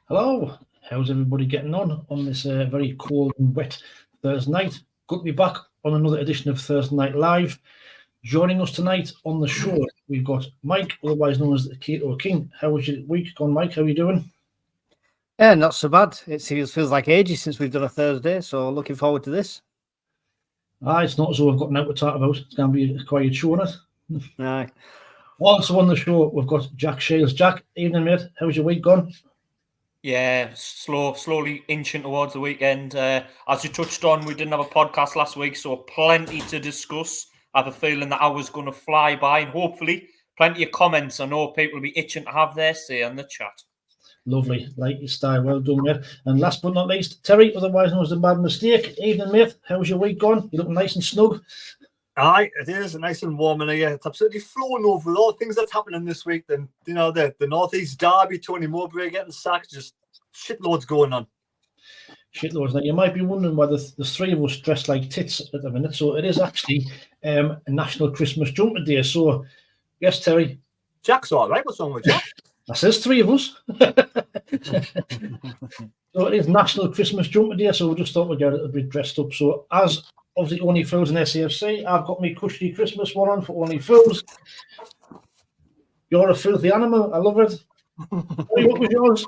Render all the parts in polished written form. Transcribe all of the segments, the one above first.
Hello, how's everybody getting on this very cold and wet Thursday night? Good to be back on another edition of Thursday Night Live. Joining us tonight on the show, we've got Mike, otherwise known as the Keto King. How was your week gone, Mike? How are you doing? Yeah, not so bad. It feels like ages since we've done a Thursday, so looking forward to this. It's not as though we've got nothing to talk about. It's going to be a quiet show, isn't it? Aye. Also on the show, we've got Jack Shields. Jack, evening, mate. How's your week gone? Yeah, slowly inching towards the weekend. As you touched on, we didn't have a podcast last week, so plenty to discuss. I have a feeling that hour's going to fly by, and hopefully plenty of comments. I know people will be itching to have their say in the chat. Lovely, like your style. Well done, mate. And last but not least, Terry, otherwise known as the Bad Mistake. Evening, mate. How's your week gone? You looking nice and snug? Aye, it is nice and warm in here. It's absolutely flowing over with all the things that's happening this week. Then, you know, the Northeast Derby, Tony Mowbray getting sacked, just shitloads going on. Shitloads. Now, you might be wondering why the three of us dressed like tits at the minute. So it is actually a National Christmas Jumper Day. So, yes, Terry. Jack's all right. What's wrong with Jack? That says three of us. So it is National Christmas Jumper Day. So we just thought we'd get a bit dressed up. So as obviously Only Fools in SAFC, I've got my cushy Christmas one on for Only Fools. You're a filthy animal. I love it. What was yours?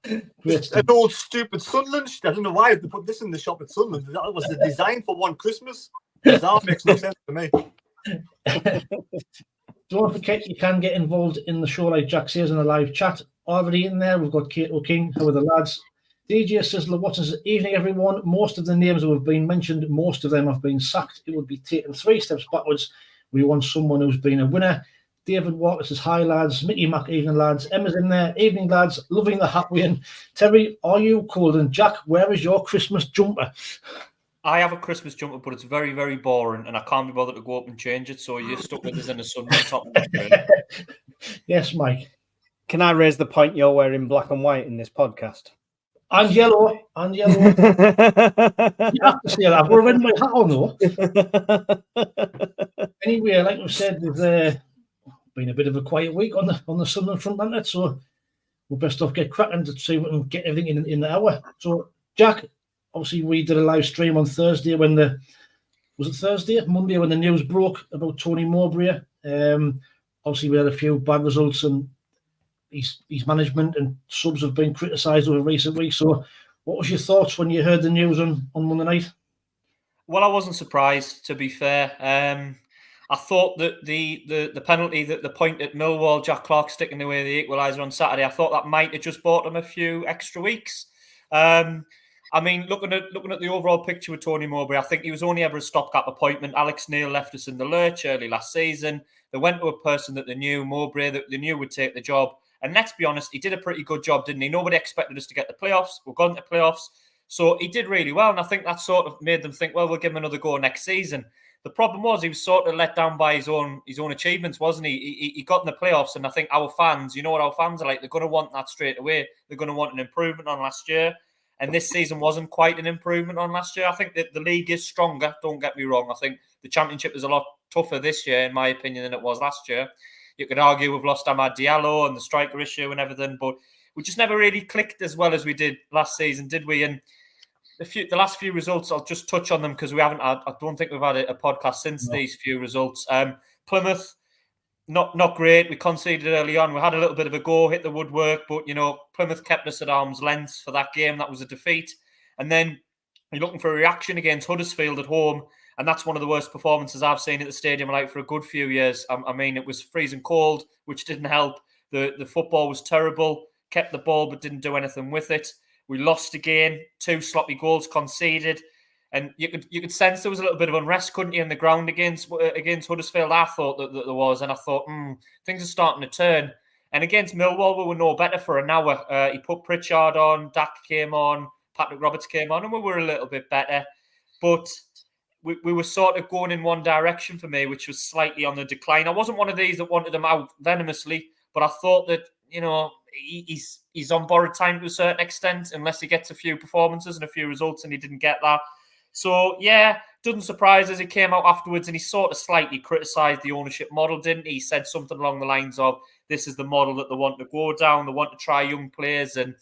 An old stupid Sunderland. I don't know why they put this in the shop at Sunderland. That was the design for one Christmas. That makes no sense to me. Don't forget, you can get involved in the show, like Jack says, in a live chat. Already in there, we've got Keto King. How are the lads? DJ Sizzler, what's this evening, everyone? Most of the names that have been mentioned, most of them have been sacked. It would be taken 3 steps backwards. We want someone who's been a winner. David Walker says, hi, lads. Mickey Mac, evening, lads. Emma's in there. Evening, lads. Loving the hat win. Terry, are you cold? And Jack, where is your Christmas jumper? I have a Christmas jumper, but it's very, very boring, and I can't be bothered to go up and change it, so you're stuck with us in the sun on top of the Yes, Mike. Can I raise the point you're wearing black and white in this podcast? And yellow. You have to say that. We're wearing my hat on, though. Anyway, like we said, there's been a bit of a quiet week on the Sunderland front, hasn't it? So we'll best off get cracking to see if we can get everything in the hour. So, Jack, obviously we did a live stream on Thursday Monday when the news broke about Tony Mowbray. Obviously we had a few bad results, and his management and subs have been criticised over recent weeks. So what was your thoughts when you heard the news on Monday night? Well, I wasn't surprised, to be fair. I thought that the penalty, that the point at Millwall, Jack Clark sticking away the equaliser on Saturday, I thought that might have just bought him a few extra weeks. I mean, looking at the overall picture with Tony Mowbray, I think he was only ever a stopgap appointment. Alex Neil left us in the lurch early last season. They went to a person that they knew, Mowbray, that they knew would take the job. And let's be honest, he did a pretty good job, didn't he? Nobody expected us to get the playoffs. We've gone to playoffs. So he did really well. And I think that sort of made them think, well, we'll give him another go next season. The problem was he was sort of let down by his own achievements, wasn't he? He got in the playoffs, and I think our fans, you know what our fans are like, they're going to want that straight away. They're going to want an improvement on last year. And this season wasn't quite an improvement on last year. I think that the league is stronger, don't get me wrong. I think the Championship is a lot tougher this year, in my opinion, than it was last year. You could argue we've lost Amad Diallo and the striker issue and everything, but we just never really clicked as well as we did last season, did we? And the last few results, I'll just touch on them because we haven't. I don't think we've had a podcast since these few results. Plymouth, not great. We conceded early on. We had a little bit of a go, hit the woodwork, but Plymouth kept us at arm's length for that game. That was a defeat. And then you're looking for a reaction against Huddersfield at home, and that's one of the worst performances I've seen at the stadium for a good few years. I mean, it was freezing cold, which didn't help. The football was terrible. Kept the ball, but didn't do anything with it. We lost again. 2 sloppy goals conceded. And you could sense there was a little bit of unrest, couldn't you, in the ground against Huddersfield? I thought that there was, and I thought, things are starting to turn. And against Millwall, we were no better for an hour. He put Pritchard on, Dak came on, Patrick Roberts came on, and we were a little bit better. But we were sort of going in one direction for me, which was slightly on the decline. I wasn't one of these that wanted him out venomously, but I thought that, he's on borrowed time to a certain extent, unless he gets a few performances and a few results, and he didn't get that. So, yeah, doesn't surprise us. He came out afterwards and he sort of slightly criticised the ownership model, didn't he? He said something along the lines of, this is the model that they want to go down. They want to try young players and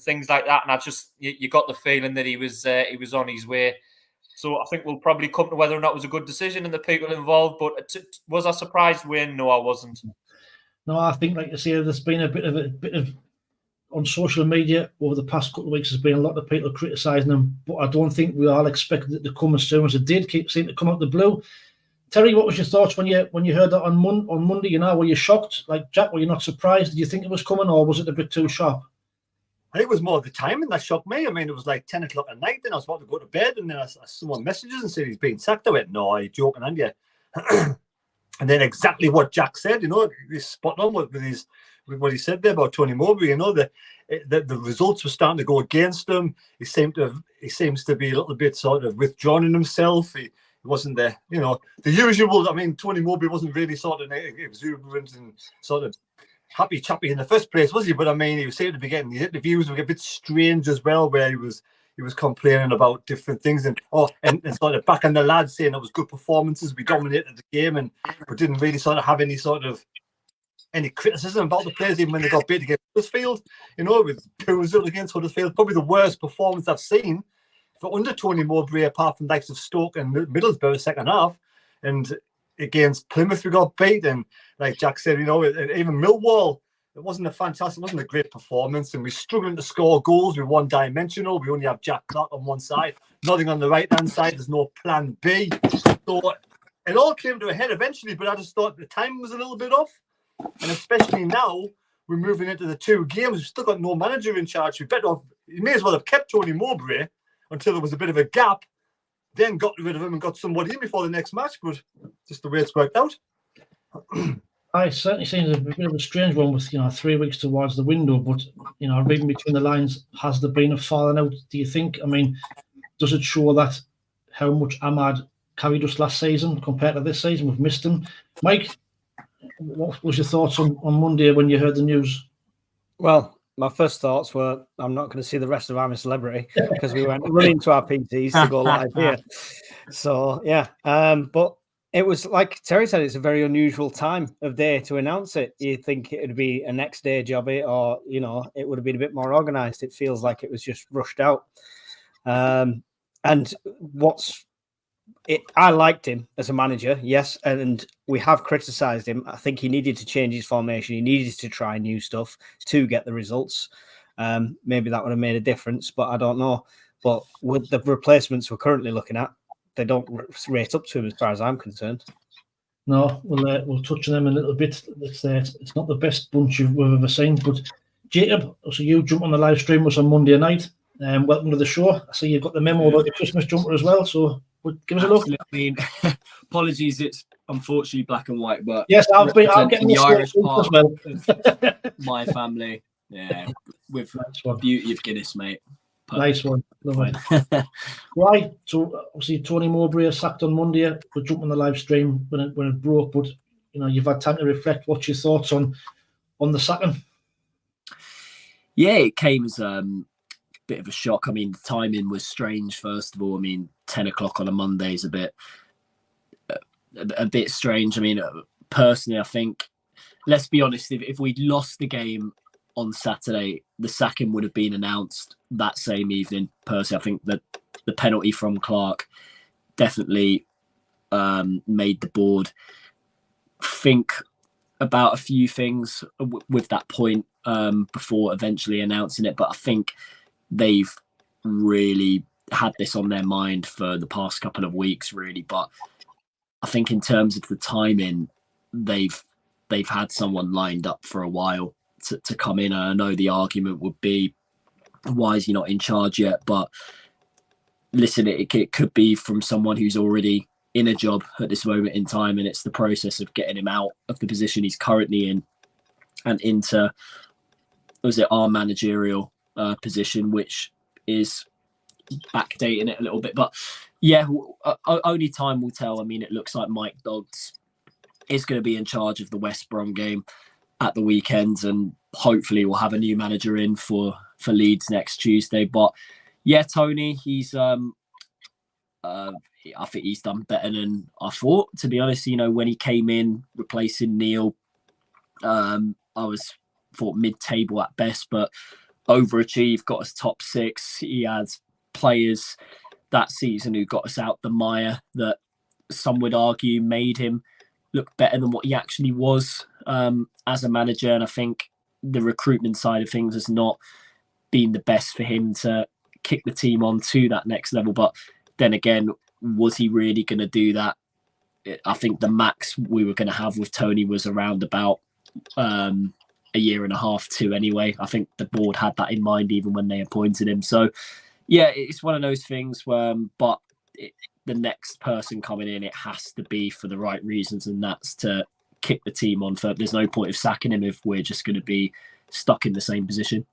things like that. And I just, you got the feeling that he was on his way. So I think we'll probably come to whether or not it was a good decision and the people involved. But was I surprised, Wayne? No, I wasn't. No, I think, like you say, there's been a bit of on social media over the past couple of weeks. There's been a lot of people criticising them, but I don't think we all expected it to come as soon as it did. Seem to come out the blue. Terry, what was your thoughts when you heard that on Monday? You know, were you shocked? Like Jack, were you not surprised? Did you think it was coming, or was it a bit too sharp? I think it was more the timing that shocked me. I mean, it was like 10 o'clock at night, and I was about to go to bed, and then someone messages and said he's been sacked. I went, no, you're joking, aren't you? And then exactly what Jack said, you know, he's spot on with what he said there about Tony Mowbray. You know, the results were starting to go against him. He seems to be a little bit sort of withdrawn in himself. He wasn't the usual. I mean, Tony Mowbray wasn't really sort of exuberant and sort of happy chappy in the first place, was he? But I mean, he seemed to be getting the interviews were a bit strange as well, where he was complaining about different things and sort of backing the lads, saying it was good performances. We dominated the game and we didn't really sort of have any criticism about the players, even when they got beat against Huddersfield. You know, with poor result against Huddersfield, probably the worst performance I've seen for under Tony Mowbray, apart from the likes of Stoke and Middlesbrough second half. And against Plymouth, we got beat, and like Jack said, you know, even Millwall, it wasn't a great performance, and we're struggling to score goals. We're one-dimensional. We only have Jack Clark on one side, nothing on the right-hand side. There's no plan B. So it all came to a head eventually, but I just thought the time was a little bit off, and especially now we're moving into the 2 games. We've still got no manager in charge. You may as well have kept Tony Mowbray until there was a bit of a gap, then got rid of him and got somebody in before the next match, but just the way it's worked out. It certainly seems a bit of a strange one with, 3 weeks towards the window, but, reading between the lines, has there been a falling out, do you think? I mean, does it show that how much Ahmad carried us last season compared to this season? We've missed him. Mike, what was your thoughts on Monday when you heard the news? Well, my first thoughts were, I'm not going to see the rest of I'm a Celebrity, because we went running to our PTs to go live here. So, yeah. But it was, like Terry said, it's a very unusual time of day to announce it. You'd think it would be a next day job, or, it would have been a bit more organised. It feels like it was just rushed out. And I liked him as a manager, yes, and we have criticised him. I think he needed to change his formation. He needed to try new stuff to get the results. Maybe that would have made a difference, but I don't know. But with the replacements we're currently looking at, they don't rate up to him as far as I'm concerned. No, we'll touch on them a little bit. It's not the best bunch we've ever seen. But Jacob, so you jumped on the live stream with us on Monday night. Welcome to the show. I see you've got the memo about the Christmas jumper as well. So give us a look. I mean, apologies, it's unfortunately black and white, but yes, I'll get the Irish part as well. of my family. Yeah, with beauty of Guinness, mate. Nice one. Lovely. Right. So obviously Tony Mowbray sacked on Monday. We'll jump on the live stream when it broke, but you've had time to reflect. What's your thoughts on the sacking? Yeah, it came as bit of a shock. I mean, the timing was strange. First of all, I mean, 10 o'clock on a Monday is a bit strange. I mean, personally, I think, let's be honest, if we'd lost the game on Saturday, the sacking would have been announced that same evening. Personally, I think that the penalty from Clark definitely made the board think about a few things with that point before eventually announcing it. But I think they've really had this on their mind for the past couple of weeks, really. But I think in terms of the timing, they've had someone lined up for a while to come in. And I know the argument would be, why is he not in charge yet? But listen, it could be from someone who's already in a job at this moment in time, and it's the process of getting him out of the position he's currently in and into, was it our managerial position, which is backdating it a little bit. But yeah, only time will tell. I mean, it looks like Mike Dodds is going to be in charge of the West Brom game at the weekend, and hopefully we'll have a new manager in for Leeds next Tuesday. But yeah, Tony, he's I think he's done better than I thought, to be honest. You know, when he came in replacing Neil, I thought mid-table at best, but overachieved, got us top 6. He had players that season who got us out the mire that some would argue made him look better than what he actually was as a manager. And I think the recruitment side of things has not been the best for him to kick the team on to that next level. But then again, was he really going to do that? I think the max we were going to have with Tony was around about a year and a half, 2 anyway. I think the board had that in mind even when they appointed him. So yeah, it's one of those things where, but the next person coming in, it has to be for the right reasons, and that's to kick the team on. There's no point of sacking him if we're just going to be stuck in the same position.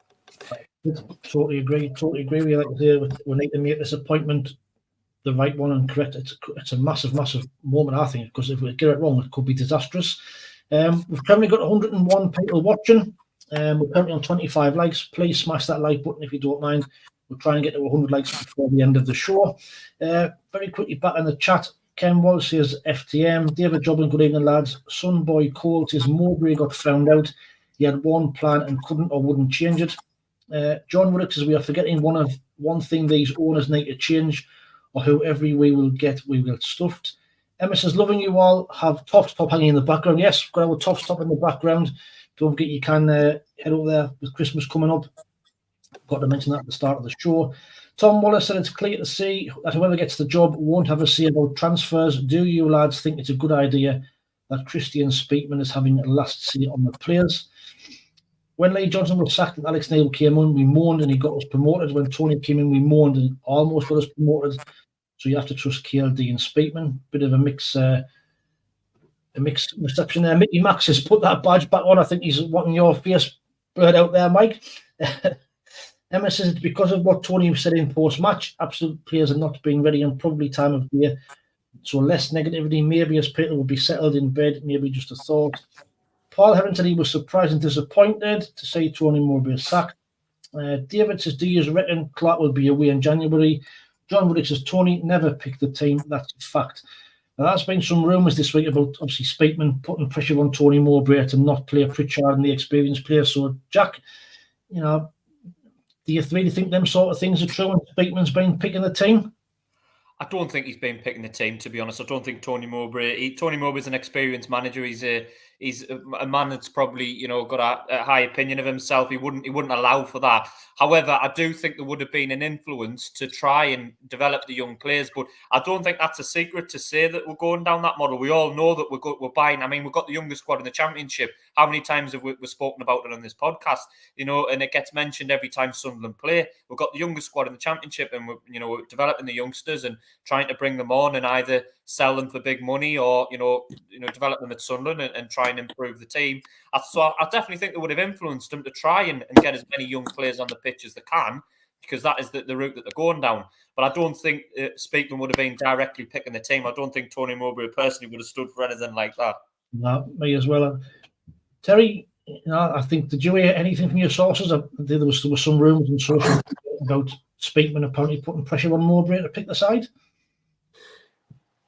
Totally agree. Totally agree with you. Like I say, we need to make this appointment the right one and correct. It's a massive, massive moment, I think, because if we get it wrong, it could be disastrous. We've currently got 101 people watching. We're currently on 25 likes. Please smash that like button if you don't mind. We'll try and get to 100 likes before the end of the show. Very quickly back in the chat. Ken Wallace says FTM. David Jobbin, good evening, lads. Sunboy Cole says Mowbray got found out. He had one plan and couldn't or wouldn't change it. John Woodcock says we are forgetting one thing these owners need to change, or whoever we will get stuffed. Emma says, loving you all, have Toffs Top hanging in the background. Yes, we've got our Toffs Top in the background. Don't forget you can head over there with Christmas coming up. Got to mention that at the start of the show. Tom Wallace said it's clear to see that whoever gets the job won't have a say about transfers. Do you lads think it's a good idea that Christian Speakman is having a last say on the players? When Lee Johnson was sacked and Alex Neil came in, we mourned and he got us promoted. When Tony came in, we mourned and almost got us promoted. So you have to trust KLD and Speakman. Bit of a mixed reception there. Mickey Max has put that badge back on. I think he's wanting your face bird out there, Mike. Emma says it's because of what Tony said in post-match. Absolute players are not being ready and probably time of year. So less negativity. Maybe as Peter will be settled in bed. Maybe just a thought. Paul Heron said he was surprised and disappointed to see Tony Mowbray sacked. David says, do you reckon Clark will be away in January? John Woodcock says, Tony never picked the team. That's a fact. Now, there's been some rumours this week about, obviously, Speakman putting pressure on Tony Mowbray to not play Pritchard and the experienced players. So, Jack, you know, do you really think them sort of things are true and Speakman's been picking the team? I don't think he's been picking the team, to be honest. I don't think Tony Mowbray. Tony Mowbray's an experienced manager. He's a man that's probably, you know, got a high opinion of himself. He wouldn't allow for that. However, I do think there would have been an influence to try and develop the young players, but I don't think that's a secret to say that we're going down that model. We all know that we're buying. I mean, we've got the youngest squad in the Championship. How many times have we spoken about it on this podcast? You know, and it gets mentioned every time Sunderland play. We've got the youngest squad in the Championship, and we're developing the youngsters and trying to bring them on and either sell them for big money or develop them at Sunderland and try and improve the team. So I definitely think they would have influenced them to try and get as many young players on the pitch as they can, because that is the route that they're going down. But I don't think Speakman would have been directly picking the team. I don't think Tony Mowbray personally would have stood for anything like that. No, me as well. Terry, I think, did you hear anything from your sources? There was some rumours and social about Speakman apparently putting pressure on Mowbray to pick the side.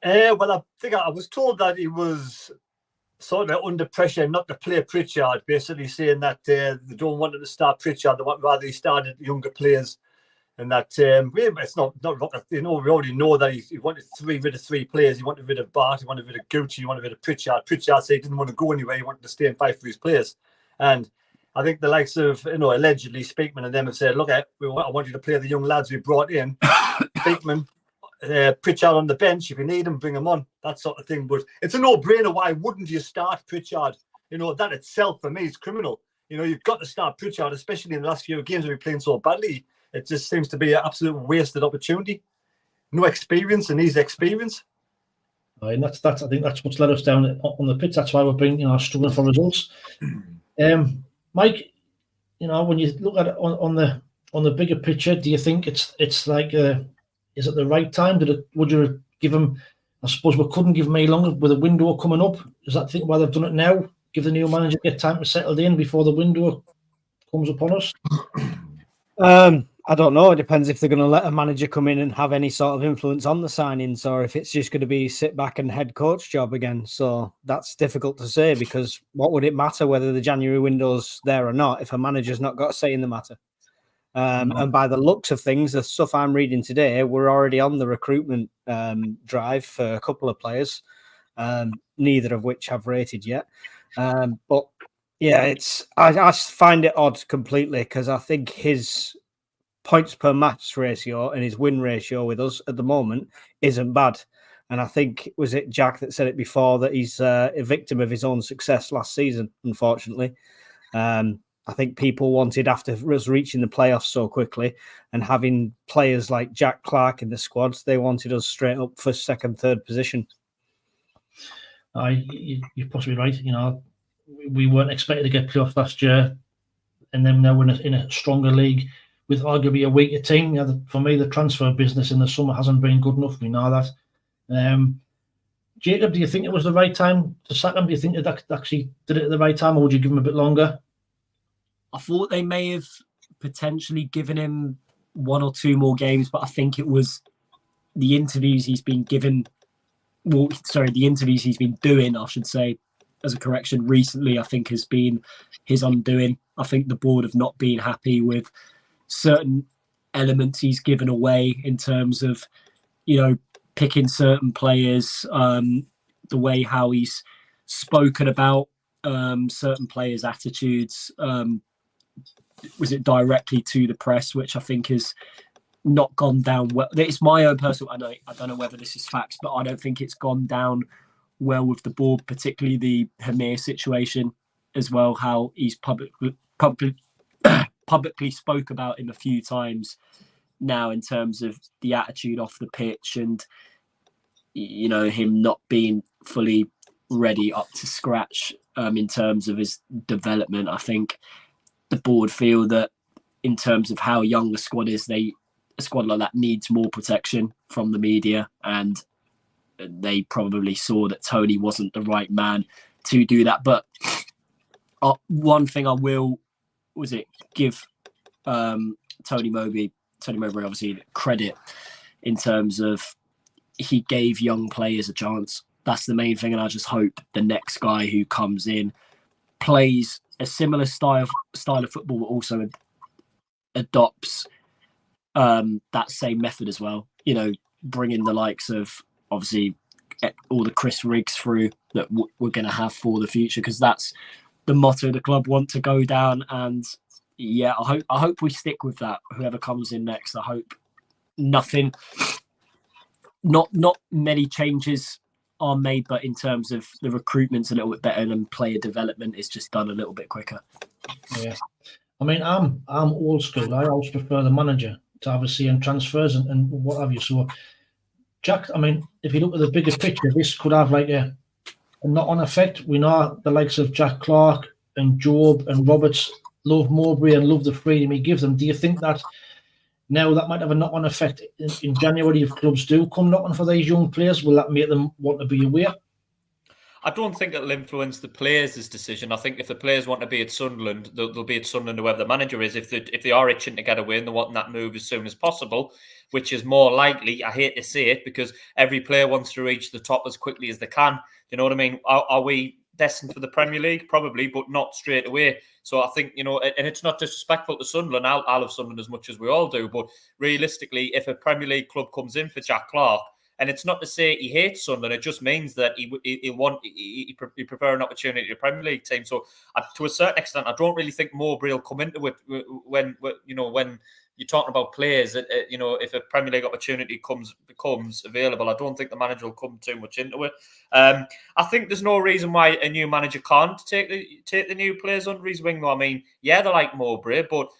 Well, I think I was told that he was sort of under pressure not to play Pritchard, basically saying that they don't want him to start Pritchard. They want rather he started younger players, and that it's not we already know that he wanted rid of 3 players. He wanted rid of Bart, he wanted rid of Gucci, he wanted rid of Pritchard. Pritchard said he didn't want to go anywhere. He wanted to stay and fight for his players. And I think the likes of allegedly Speakman and them have said, look, I want you to play the young lads we brought in. Speakman. Pritchard on the bench, if you need him, bring him on, that sort of thing. But it's a no-brainer. Why wouldn't you start Pritchard? That itself for me is criminal. You've got to start Pritchard, especially in the last few games when we're playing so badly. It just seems to be an absolute wasted opportunity. No experience, and he's experience. And I think that's what's let us down on the pitch. That's why we've been struggling for results. Mike, when you look at it on the bigger picture, do you think it's like is it the right time? Would you give him? I suppose we couldn't give him any longer with a window coming up. Is that why they've done it now? Give the new manager get time to settle in before the window comes upon us. I don't know. It depends if they're going to let a manager come in and have any sort of influence on the signings, or if it's just going to be sit back and head coach job again. So that's difficult to say, because what would it matter whether the January window's there or not if a manager's not got a say in the matter? And by the looks of things, the stuff I'm reading today, we're already on the recruitment drive for a couple of players, neither of which have rated yet. But yeah, I find it odd completely, because I think his points per match ratio and his win ratio with us at the moment isn't bad. And I think, was it Jack that said it before, that he's a victim of his own success last season, unfortunately. I think people wanted, after us reaching the playoffs so quickly and having players like Jack Clark in the squads, they wanted us straight up for second, third position. You're possibly right. You know, we weren't expected to get playoffs last year, and then now we're in a stronger league with arguably a weaker team. You know, for me, the transfer business in the summer hasn't been good enough. We know that. Jacob, do you think it was the right time to sack him? Do you think they actually did it at the right time, or would you give him a bit longer? I thought they may have potentially given him 1 or 2 more games, but I think it was the interviews he's been given. Well, sorry, the interviews he's been doing, I should say, as a correction, recently, I think has been his undoing. I think the board have not been happy with certain elements he's given away in terms of, you know, picking certain players, the way how he's spoken about certain players' attitudes. Was it directly to the press, which I think has not gone down well. It's my own personal, I don't know whether this is facts, but I don't think it's gone down well with the board, particularly the Hamir situation as well, how he's publicly spoke about him a few times now in terms of the attitude off the pitch and, you know, him not being fully ready up to scratch in terms of his development. I think the board feel that in terms of how young the squad is, a squad like that needs more protection from the media, and they probably saw that Tony wasn't the right man to do that. But one thing I will give Tony Mowbray obviously credit in terms of he gave young players a chance. That's the main thing, and I just hope the next guy who comes in plays a similar style of football, but also adopts that same method as well. You know, bringing the likes of obviously all the Chris Riggs through that we're going to have for the future, because that's the motto the club want to go down. And yeah, I hope we stick with that. Whoever comes in next, I hope not many changes are made, but in terms of the recruitment's a little bit better and player development is just done a little bit quicker. Yeah, I mean, I'm old school. I always prefer the manager to have a say in transfers and what have you. So, Jack, I mean, if you look at the bigger picture, this could have like a knock-on effect. We know the likes of Jack Clark and Job and Roberts love Mowbray and love the freedom he gives them. Do you think that now that might have a knock-on effect in January if clubs do come knocking for these young players? Will that make them want to be aware? I don't think it'll influence the players' decision. I think if the players want to be at Sunderland, they'll be at Sunderland, whoever the manager is. If they are itching to get a win, they're wanting that move as soon as possible, which is more likely. I hate to say it, because every player wants to reach the top as quickly as they can. Do you know what I mean? Are we destined for the Premier League? Probably, but not straight away. So I think, you know, and it's not disrespectful to Sunderland. I'll love Sunderland as much as we all do. But realistically, if a Premier League club comes in for Jack Clark, and it's not to say he hates Sunderland, it just means that he prefer an opportunity to the Premier League team. So to a certain extent, I don't really think Mowbray will come into it when you're talking about players. You know, if a Premier League opportunity becomes available, I don't think the manager will come too much into it. I think there's no reason why a new manager can't take the new players under his wing, though. I mean, yeah, they're like Mowbray, but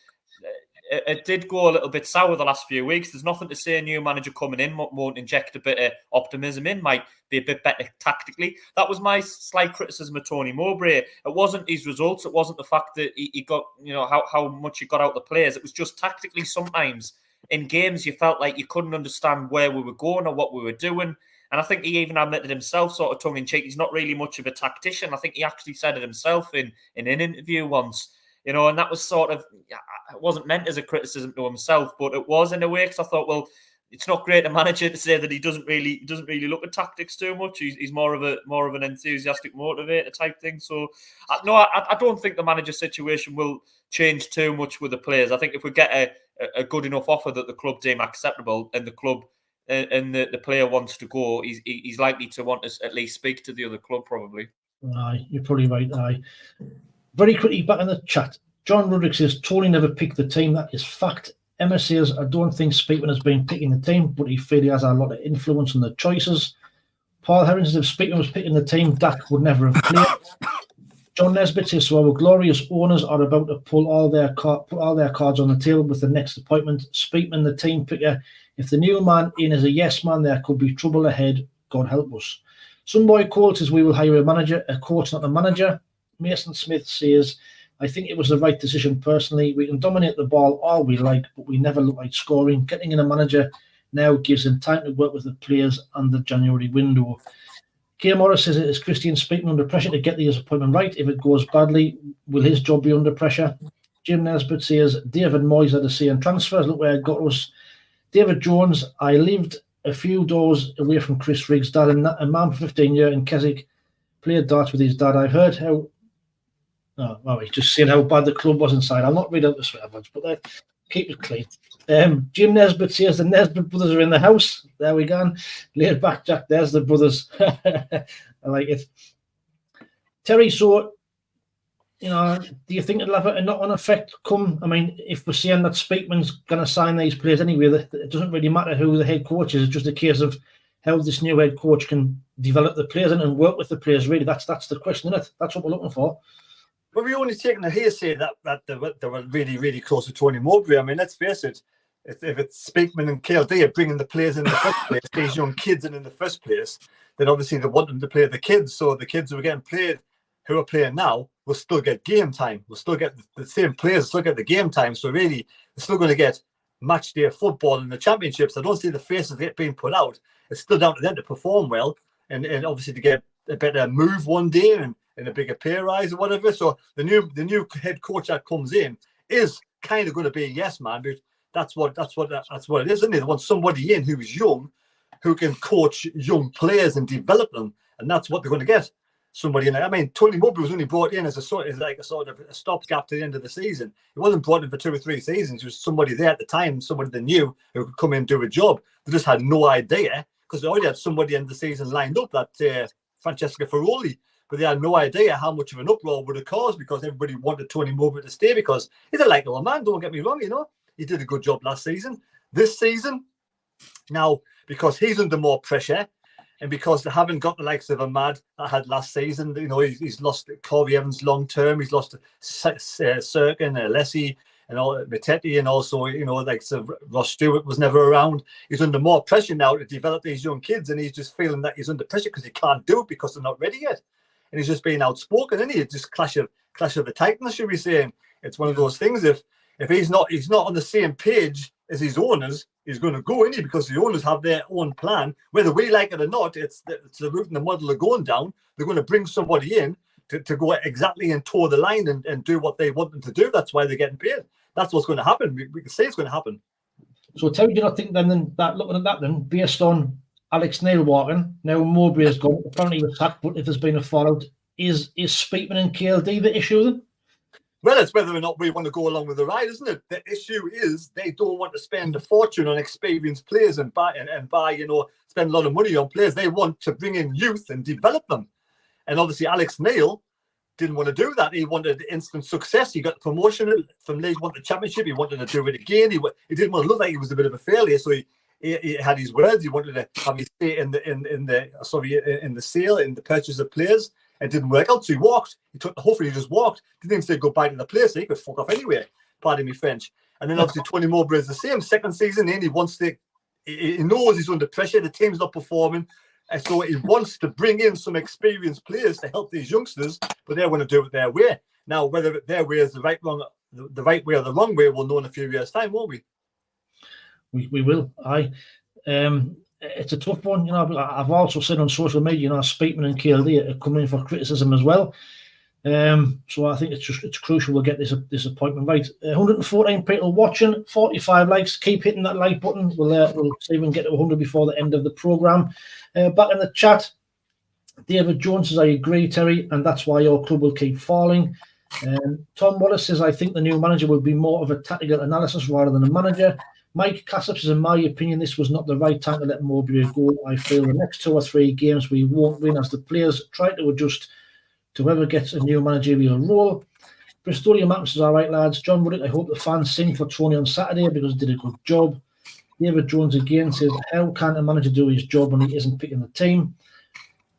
it did go a little bit sour the last few weeks. There's nothing to say a new manager coming in won't inject a bit of optimism in, might be a bit better tactically. That was my slight criticism of Tony Mowbray. It wasn't his results. It wasn't the fact that he got, you know, how much he got out of the players. It was just tactically sometimes in games you felt like you couldn't understand where we were going or what we were doing. And I think he even admitted himself, sort of tongue-in-cheek, he's not really much of a tactician. I think he actually said it himself in an interview once. you know, and that was sort of, it wasn't meant as a criticism to himself, but it was in a way, because I thought, well, it's not great a manager to say that he doesn't really look at tactics too much. He's more of an enthusiastic motivator type thing. So I don't think the manager situation will change too much with the players. I think if we get a good enough offer that the club deem acceptable, and the club and the player wants to go, he's likely to want to at least speak to the other club, probably. Aye, you're probably right. Aye. Very quickly back in the chat. John Rudrick says Tony never picked the team. That is fact. Emma says, I don't think Speakman has been picking the team, but he feels he has a lot of influence on the choices. Paul Herring says, if Speakman was picking the team, Dak would never have played. John Nesbitt says, so our glorious owners are about to put all their cards on the table with the next appointment. Speakman, the team picker. If the new man in is a yes man, there could be trouble ahead. God help us. Some boy Cole says, we will hire a manager, a coach, not a manager. Mason Smith says, I think it was the right decision personally. We can dominate the ball all we like, but we never look like scoring. Getting in a manager now gives him time to work with the players and the January window. Keir Morris says, is Christian Speakman under pressure to get his appointment right? If it goes badly, will his job be under pressure? Jim Nesbitt says, David Moyes had a say in transfers. Look where it got us. David Jones, I lived a few doors away from Chris Riggs' dad, and man for 15 years in Keswick, played darts with his dad. I've heard how... Oh, well, he's just saying how bad the club was inside. I'll not read out the swear words, but keep it clean. Jim Nesbitt says the Nesbitt brothers are in the house. There we go. Laid back, Jack. There's the brothers. I like it. Terry, so, you know, do you think it'll have a knock-on effect come? I mean, if we're saying that Speakman's going to sign these players anyway, it doesn't really matter who the head coach is. It's just a case of how this new head coach can develop the players and work with the players, really. That's the question, isn't it? That's what we're looking for. But we're only taking a hearsay that they were really, really close to Tony Mowbray. I mean, let's face it, if it's Speakman and KLD are bringing the players in the first place, these young kids in the first place, then obviously they want them to play the kids. So the kids who are getting played, who are playing now, will still get game time. We'll still get the same players, still get the game time. So really, they're still going to get match day football in the championships. I don't see the faces being put out. It's still down to them to perform well and obviously to get a better move one day and a bigger pay rise or whatever. So the new head coach that comes in is kind of going to be a yes man, but that's what it is, isn't it? They want somebody in who is young, who can coach young players and develop them, and that's what they're going to get. Somebody in. I mean, Tony Mowbray was only brought in as a sort of a stopgap to the end of the season. He wasn't brought in for 2 or 3 seasons. He was somebody there at the time, somebody they knew who could come in and do a job. They just had no idea because they already had somebody in the season lined up, that Francesca Ferroli. But they had no idea how much of an uproar would have caused because everybody wanted Tony Mowbray to stay because he's a likable man, don't get me wrong, you know. He did a good job last season. This season, now, because he's under more pressure and because they haven't got the likes of Ahmad that had last season, you know, he's lost Corey Evans long term, he's lost Sirkin and Alessi and all Mateti, and also, you know, like Ross Stewart was never around. He's under more pressure now to develop these young kids, and he's just feeling that he's under pressure because he can't do it because they're not ready yet. And he's just being outspoken, isn't he? It's just clash of the titans, should we say? And it's one of those things. If he's not on the same page as his owners, he's going to go, isn't he? Because the owners have their own plan, whether we like it or not. It's the route and the model are going down. They're going to bring somebody in to go exactly and toe the line and do what they want them to do. That's why they're getting paid. That's what's going to happen. We can say it's going to happen. So, Terry, do you not think then that looking at that then, based on Alex Neil walking, now Mowbray has gone, apparently was sacked, but if there's been a fallout, is Speakman and KLD the issue then? Well, it's whether or not we want to go along with the ride, isn't it? The issue is they don't want to spend a fortune on experienced players and buy, you know, spend a lot of money on players. They want to bring in youth and develop them. And obviously Alex Neil didn't want to do that. He wanted instant success. He got promotion from League One to Championship. He wanted to do it again. He didn't want to look like he was a bit of a failure, so he had his words. He wanted to have his say in the sale, in the purchase of players. It didn't work out, so he walked. He took the offer, he just walked. Didn't even say goodbye to the place, so he could fuck off anyway. Pardon me, French. And then obviously Tony Mowbray is the same. Second season in, he knows he's under pressure. The team's not performing, and so he wants to bring in some experienced players to help these youngsters, but they want to do it their way. Now, whether their way is the right way or the wrong way, we'll know in a few years' time, won't we? We will. It's a tough one, you know. I've also seen on social media, you know, Speakman and KLD are coming in for criticism as well. So I think it's crucial we'll get this appointment right. 114 people watching, 45 likes. Keep hitting that like button. We'll see if we can get to 100 before the end of the programme. Back in the chat, David Jones says, I agree, Terry, and that's why your club will keep falling. Tom Wallace says, I think the new manager will be more of a tactical analysis rather than a manager. Mike Cassip says, in my opinion, this was not the right time to let Mowbray go. I feel the next 2 or 3 games we won't win as the players try to adjust to whoever gets a new managerial role. Bristolian Mapp says, all right, lads. John Woodard, I hope the fans sing for Tony on Saturday because he did a good job. David Jones again says, how can a manager do his job when he isn't picking the team?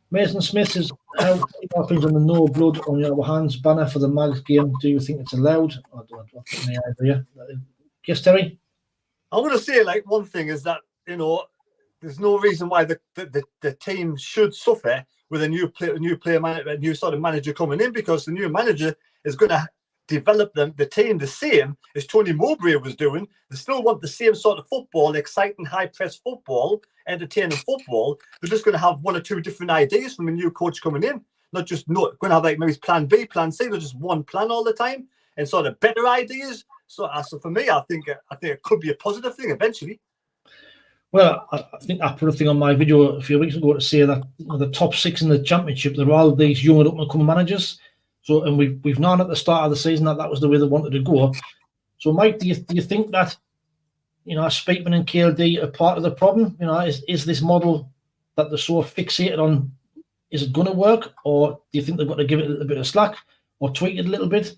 Mason Smith says, how happens on the no blood on your hands banner for the Mags game? Do you think it's allowed? I don't have any idea. Yes, Terry? I want to say, like, one thing is that, you know, there's no reason why the team should suffer with a new player manager, a new sort of manager coming in, because the new manager is going to develop the team the same as Tony Mowbray was doing. They still want the same sort of football, exciting, high-press football, entertaining football. They're just going to have 1 or 2 different ideas from a new coach coming in. Not just going to have like maybe plan B, plan C. They're just one plan all the time and sort of better ideas. So for me, I think it could be a positive thing eventually. Well, I think I put a thing on my video a few weeks ago to say that the top 6 in the Championship, they're all these young and up-and-coming managers. So, and we've known at the start of the season that was the way they wanted to go. So, Mike, do you think that, you know, Speakman and KLD are part of the problem? You know, is this model that they're so fixated on, is it going to work, or do you think they've got to give it a little bit of slack or tweak it a little bit?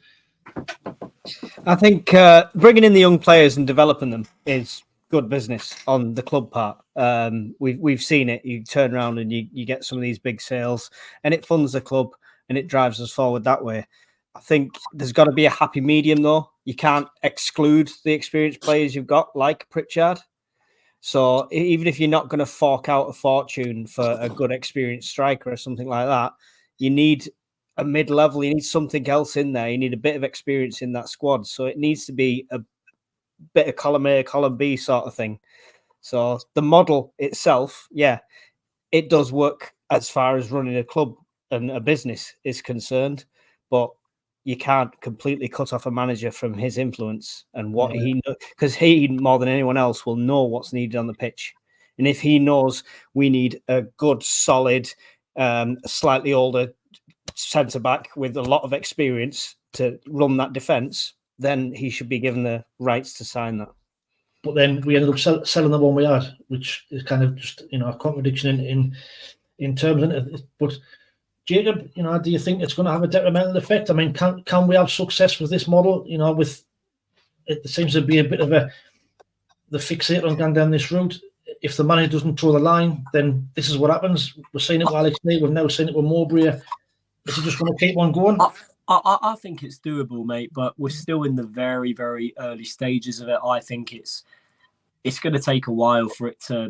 I think bringing in the young players and developing them is good business on the club part. We've seen it. You turn around and you get some of these big sales, and it funds the club and it drives us forward that way. I think there's got to be a happy medium, though. You can't exclude the experienced players you've got, like Pritchard. So even if you're not going to fork out a fortune for a good experienced striker or something like that, you need a mid-level. You need something else in there. You need a bit of experience in that squad. So it needs to be a bit of column A, column B sort of thing. So the model itself, yeah, it does work as far as running a club and a business is concerned, but you can't completely cut off a manager from his influence and what he knows, because he, more than anyone else, will know what's needed on the pitch. And if he knows we need a good, solid, slightly older centre-back with a lot of experience to run that defence, then he should be given the rights to sign that. But then we ended up selling the one we had, which is kind of just, you know, a contradiction in terms of it. But Jacob, you know, do you think it's going to have a detrimental effect? I mean, can we have success with this model? You know, with it seems to be a bit of the fixate on going down this route. If the manager doesn't toe the line, then this is what happens. We're seeing it with Alex Lee. We've now seen it with Mowbray. Is it just going to keep on going? I think it's doable, mate, but we're still in the very, very early stages of it. I think it's going to take a while for it to,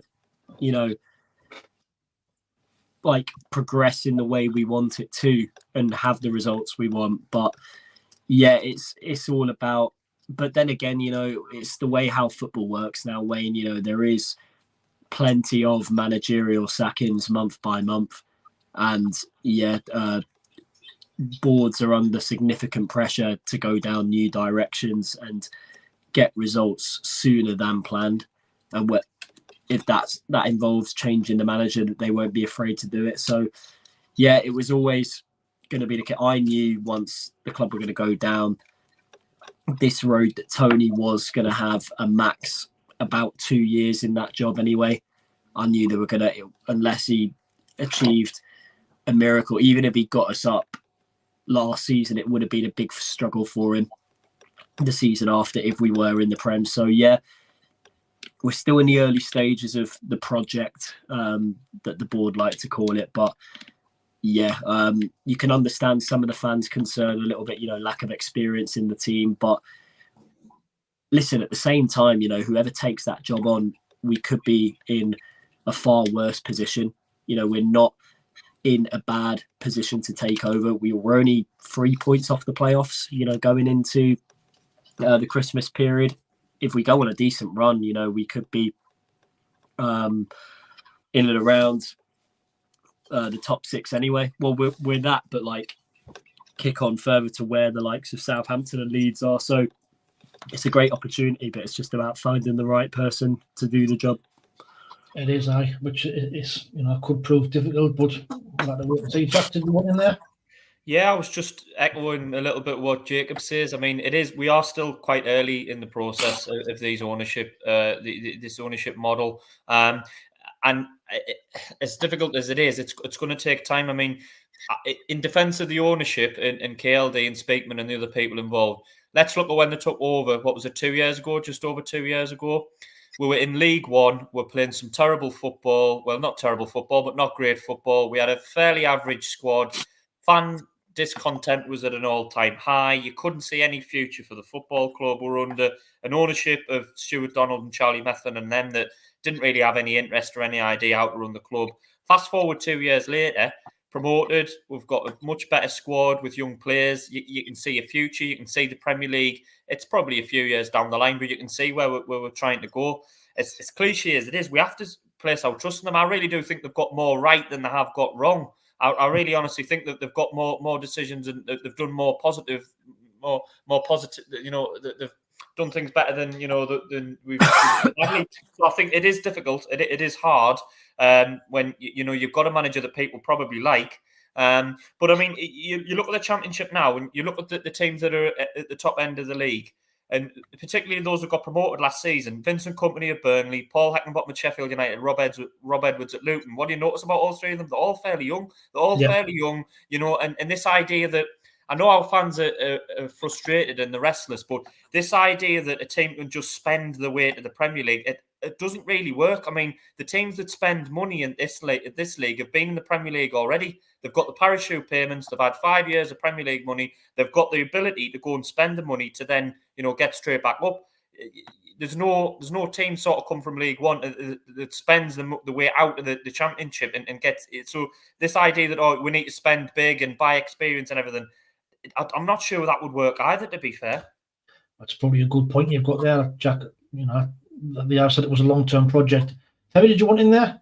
you know, like progress in the way we want it to and have the results we want. But yeah, it's all about, but then again, you know, it's the way how football works now, Wayne. You know, there is plenty of managerial sackings month by month, and boards are under significant pressure to go down new directions and get results sooner than planned. And if that involves changing the manager, that they won't be afraid to do it. So yeah, it was always going to be the case. I knew once the club were going to go down this road that Tony was going to have a max about 2 years in that job anyway. I knew they were going to, unless he achieved a miracle, even if he got us up last season, it would have been a big struggle for him the season after if we were in the Prem. So yeah, we're still in the early stages of the project, that the board like to call it. But yeah, you can understand some of the fans' concern a little bit, you know, lack of experience in the team. But listen, at the same time, you know, whoever takes that job on, we could be in a far worse position. You know, we're not in a bad position to take over. We were only 3 points off the playoffs, you know, going into the Christmas period. If we go on a decent run, you know, we could be in and around the top 6 anyway. Well, we're that, but like kick on further to where the likes of Southampton and Leeds are. So it's a great opportunity, but it's just about finding the right person to do the job. It is, which is, could prove difficult, but like the wait and see. Jack, did you want in there? Yeah, I was just echoing a little bit what Jacob says. I mean, we are still quite early in the process of these ownership, this ownership model, and as difficult as it is, it's going to take time. I mean, in defence of the ownership and KLD and Speakman and the other people involved, let's look at when they took over. What was it, 2 years ago? Just over 2 years ago. We were in League One. We're playing some terrible football. Well, not terrible football, but not great football. We had a fairly average squad. Fan discontent was at an all-time high. You couldn't see any future for the football club. We were under an ownership of Stuart Donald and Charlie Methven and them that didn't really have any interest or any idea how to run the club. Fast forward 2 years later, promoted. We've got a much better squad with young players. You can see a future. You can see the Premier League. It's probably a few years down the line, but you can see where we're trying to go. As cliche as it is, we have to place our trust in them. I really do think they've got more right than they have got wrong. I really honestly think that they've got more decisions and they've done more positive. They've done things better than than we've. So I think it is difficult. It is hard when you've got a manager that people probably like. But I mean, you look at the Championship now, and you look at the teams that are at the top end of the league, and particularly those who got promoted last season. Vincent Kompany at Burnley, Paul Heckingbottom at Sheffield United, Rob Edwards at Luton. What do you notice about all three of them? They're all fairly young. Fairly young, and this idea that, I know our fans are frustrated and they're restless, but this idea that a team can just spend the way to the Premier League, it doesn't really work. I mean, the teams that spend money in this league have been in the Premier League already. They've got the parachute payments. They've had 5 years of Premier League money. They've got the ability to go and spend the money to then, get straight back up. There's no team sort of come from League One that spends the way out of the Championship and gets it. So this idea that, we need to spend big and buy experience and everything, I'm not sure that would work either, to be fair. That's probably a good point you've got there, Jack. They have said it was a long-term project. Terry, did you want in there?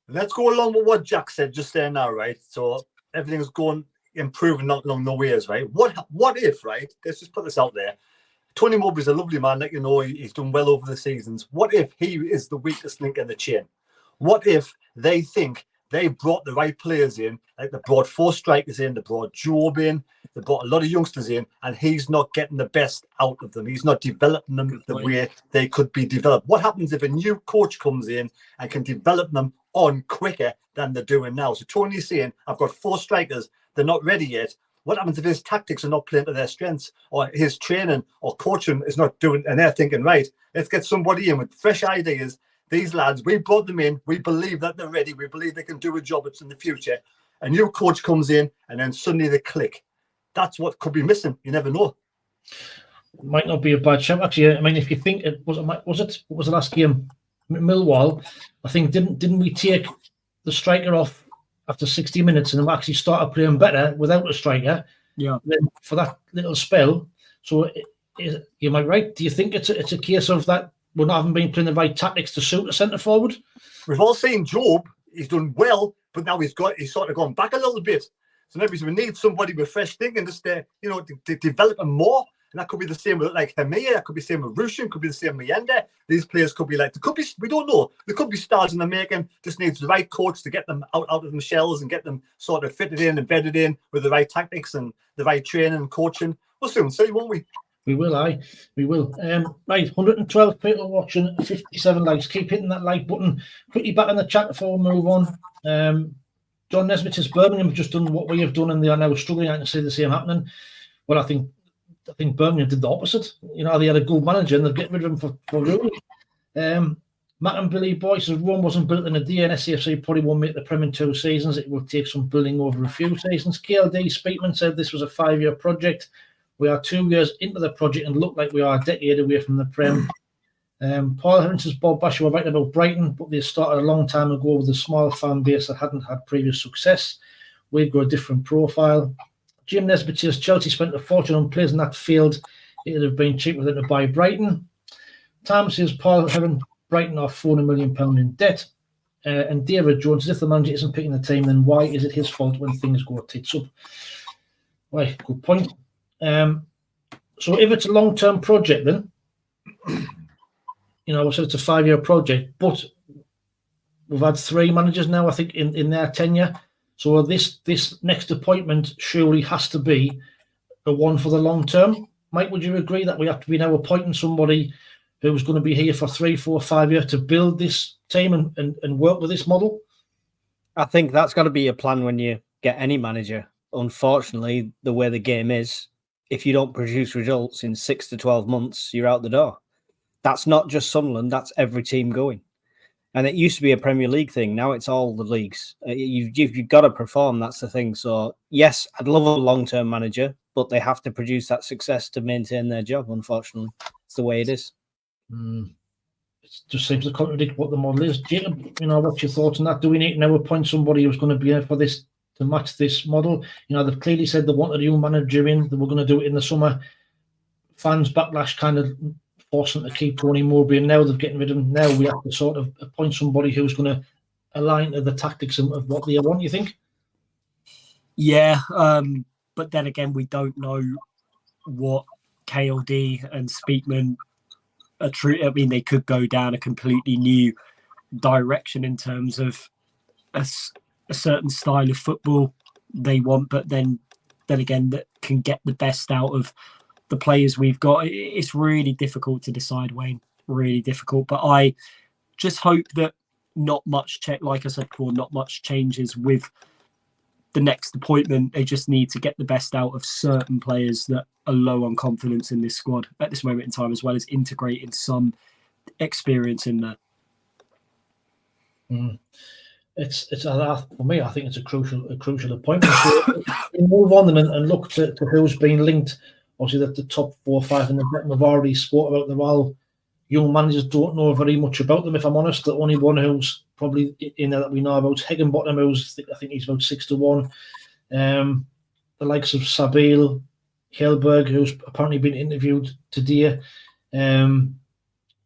Let's go along with what Jack said just there now, right? So everything's going, improving not along no ways, right? What if, right? Let's just put this out there. Tony Mowbray's a lovely man, he's done well over the seasons. What if he is the weakest link in the chain? What if they think they brought the right players in, like they brought 4 strikers in, they brought Job in, they brought a lot of youngsters in, and he's not getting the best out of them. He's not developing them the way they could be developed. What happens if a new coach comes in and can develop them on quicker than they're doing now? So Tony's saying, I've got 4 strikers, they're not ready yet. What happens if his tactics are not playing to their strengths, or his training or coaching is not doing, and they're thinking, right, let's get somebody in with fresh ideas. These lads, we brought them in. We believe that they're ready. We believe they can do a job. It's in the future. A new coach comes in, and then suddenly they click. That's what could be missing. You never know. It might not be a bad shout, actually. I mean, if you think what was the last game? Millwall. I think didn't we take the striker off after 60 minutes and then actually started playing better without a striker? Yeah. Then for that little spell. So you might right. Do you think it's a case of that? We haven't been playing the right tactics to suit the centre forward. We've all seen Job. He's done well, but now he's sort of gone back a little bit. So maybe we need somebody with fresh thinking just to develop him more. And that could be the same with like Hemia. That could be the same with Rushin. Could be the same with Yenda. These players could be we don't know. There could be stars in the making. Just needs the right coach to get them out of them shells and get them sort of fitted in and bedded in with the right tactics and the right training and coaching. We'll soon see, won't we? We will, we will. Right, 112 people watching, 57 likes. Keep hitting that like button. Quickly back in the chat before we move on. John Nesbitt says Birmingham have just done what we have done and they are now struggling. I can see the same happening. Well, I think Birmingham did the opposite. They had a good manager and they've get rid of him for Rooney. Matt and Billy Boy says Rome wasn't built in a day and SAFC probably won't make the Prem in 2 seasons. It will take some building over a few seasons. KLD Speakman said this was a 5-year project. We are 2 years into the project and look like we are a decade away from the Prem. Paul Heron says Bob Basher were right about Brighton, but they started a long time ago with a small fan base that hadn't had previous success. We've got a different profile. Jim Nesbitt says Chelsea spent a fortune on players in that field. It would have been cheaper than to buy Brighton. Tom says Paul Heron, Brighton are £400 million in debt. And David Jones, if the manager isn't picking the team, then why is it his fault when things go tits up? Right, good point. So if it's a long-term project, then, we said it's a 5-year project, but we've had 3 managers now, I think, in their tenure. So this next appointment surely has to be a one for the long term. Mike, would you agree that we have to be now appointing somebody who's going to be here for 3, 4, 5 years to build this team and work with this model? I think that's got to be a plan when you get any manager. Unfortunately, the way the game is, if you don't produce results in 6 to 12 months, you're out the door. That's not just Sunderland, that's every team going. And it used to be a Premier League thing. Now it's all the leagues. You've got to perform. That's the thing. So, yes, I'd love a long-term manager, but they have to produce that success to maintain their job, unfortunately. It's the way it is. It just seems to contradict what the model is. Jacob, what's your thoughts on that? Do we need to now appoint somebody who's going to be here for this to match this model? They've clearly said they wanted a young manager in. They were going to do it in the summer. Fans backlash kind of forced them to keep Tony Mowbray, and now they're getting rid of him. Now we have to sort of appoint somebody who's going to align to the tactics of what they want, you think? Yeah, but then again, we don't know what KLD and Speakman are true. I mean, they could go down a completely new direction in terms of a certain style of football they want, but then again, that can get the best out of the players we've got. It's really difficult to decide, Wayne. Really difficult. But I just hope that not much like I said before, not much changes with the next appointment. They just need to get the best out of certain players that are low on confidence in this squad at this moment in time, as well as integrating some experience in there. It's for me, I think it's a crucial appointment. So we move on and look to who's been linked. Obviously, that the top 4 or 5 in the betting we've already spoke about. They're all young managers. Don't know very much about them, if I'm honest. The only one who's probably in there that we know about is Higginbottom, who's I think he's about 6 to 1. The likes of Sabile, Hellberg, who's apparently been interviewed today. Who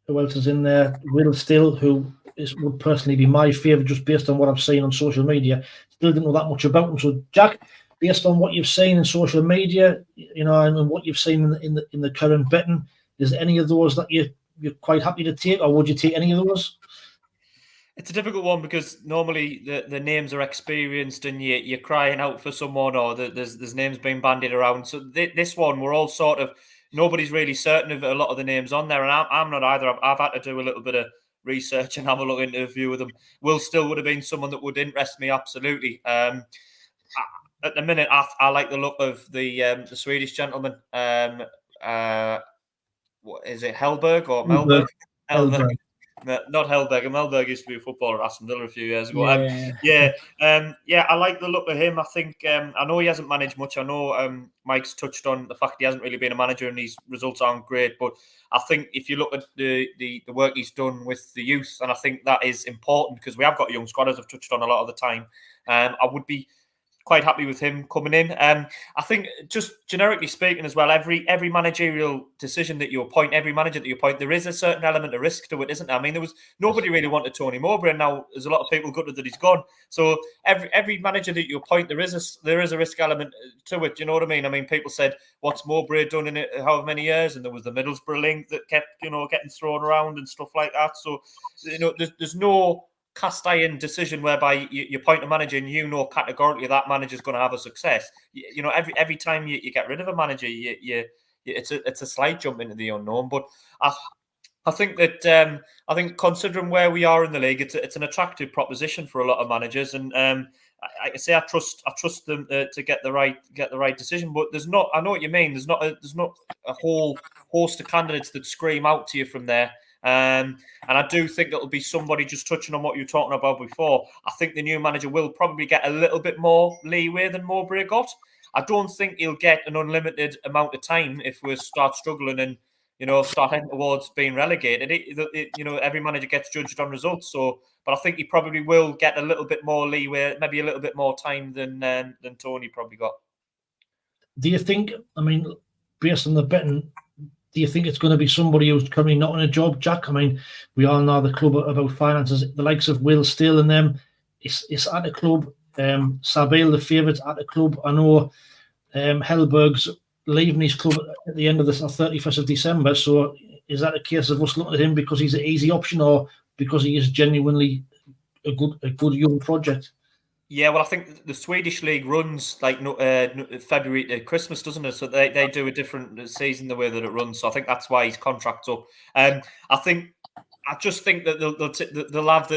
else is in there? Will Still, who would personally be my favourite, just based on what I've seen on social media. Still didn't know that much about him. So, Jack, based on what you've seen in social media, and what you've seen in the current betting, is any of those that you're quite happy to take, or would you take any of those? It's a difficult one because normally the names are experienced and you're crying out for someone, or there's names being bandied around. So this one, we're all sort of, nobody's really certain of a lot of the names on there, and I'm not either. I've had to do a little bit of research and have a look into a few of them. Will Still would have been someone that would interest me, absolutely. At the minute, I like the look of the Swedish gentleman. What is it, Hellberg or Melberg? Hellberg. Not Hellberg. Hellberg used to be a footballer at Aston Villa a few years ago. Yeah. I like the look of him. I think I know he hasn't managed much. I know Mike's touched on the fact he hasn't really been a manager and his results aren't great. But I think if you look at the work he's done with the youth, and I think that is important because we have got a young squad, as I've touched on a lot of the time. I would be quite happy with him coming in. I think, just generically speaking as well, every managerial decision that you appoint, every manager that you appoint, there is a certain element of risk to it, isn't there? I mean, nobody really wanted Tony Mowbray, and now there's a lot of people gutted that he's gone. So every manager that you appoint, there is a risk element to it. Do you know what I mean? I mean, people said, "What's Mowbray done in it? However many years?" And there was the Middlesbrough link that kept getting thrown around and stuff like that. So there's no cast iron decision whereby you appoint a manager and categorically that manager's going to have a success. Every time you get rid of a manager, it's a slight jump into the unknown. But I think that considering where we are in the league, it's an attractive proposition for a lot of managers, and I trust them to get the right decision. But there's not. I know what you mean. There's not a whole host of candidates that scream out to you from there. And I do think it'll be somebody, just touching on what you were talking about before. I think the new manager will probably get a little bit more leeway than Mowbray got. I don't think he'll get an unlimited amount of time if we start struggling and start heading towards being relegated. Every manager gets judged on results. So, but I think he probably will get a little bit more leeway, maybe a little bit more time than Tony probably got. Do you think? I mean, based on the betting, do you think it's going to be somebody who's currently not on a job, Jack? I mean, we all know the club about finances. The likes of Will Steele and them, it's at the club. Sabil, the favourite at the club. I know Hellberg's leaving his club at the end of the 31st of December. So is that a case of us looking at him because he's an easy option, or because he is genuinely a good young project? Yeah, well, I think the Swedish league runs like February to Christmas, doesn't it? So they do a different season the way that it runs. So I think that's why his contract's up. I just think that they'll have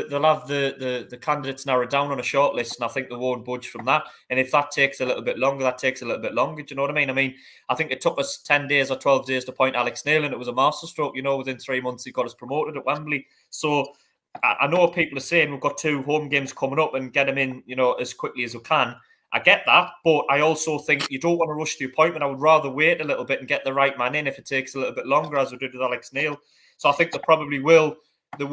the candidates narrowed down on a short list, and I think they won't budge from that. And if that takes a little bit longer, that takes a little bit longer. Do you know what I mean? I mean, I think it took us 10 days or 12 days to appoint Alex Neil, and it was a masterstroke. You know, within 3 months he got us promoted at Wembley. So I know people are saying we've got 2 home games coming up and get them in, you know, as quickly as we can. I get that, but I also think you don't want to rush the appointment. I would rather wait a little bit and get the right man in if it takes a little bit longer, as we did with Alex Neil. So I think they probably will. They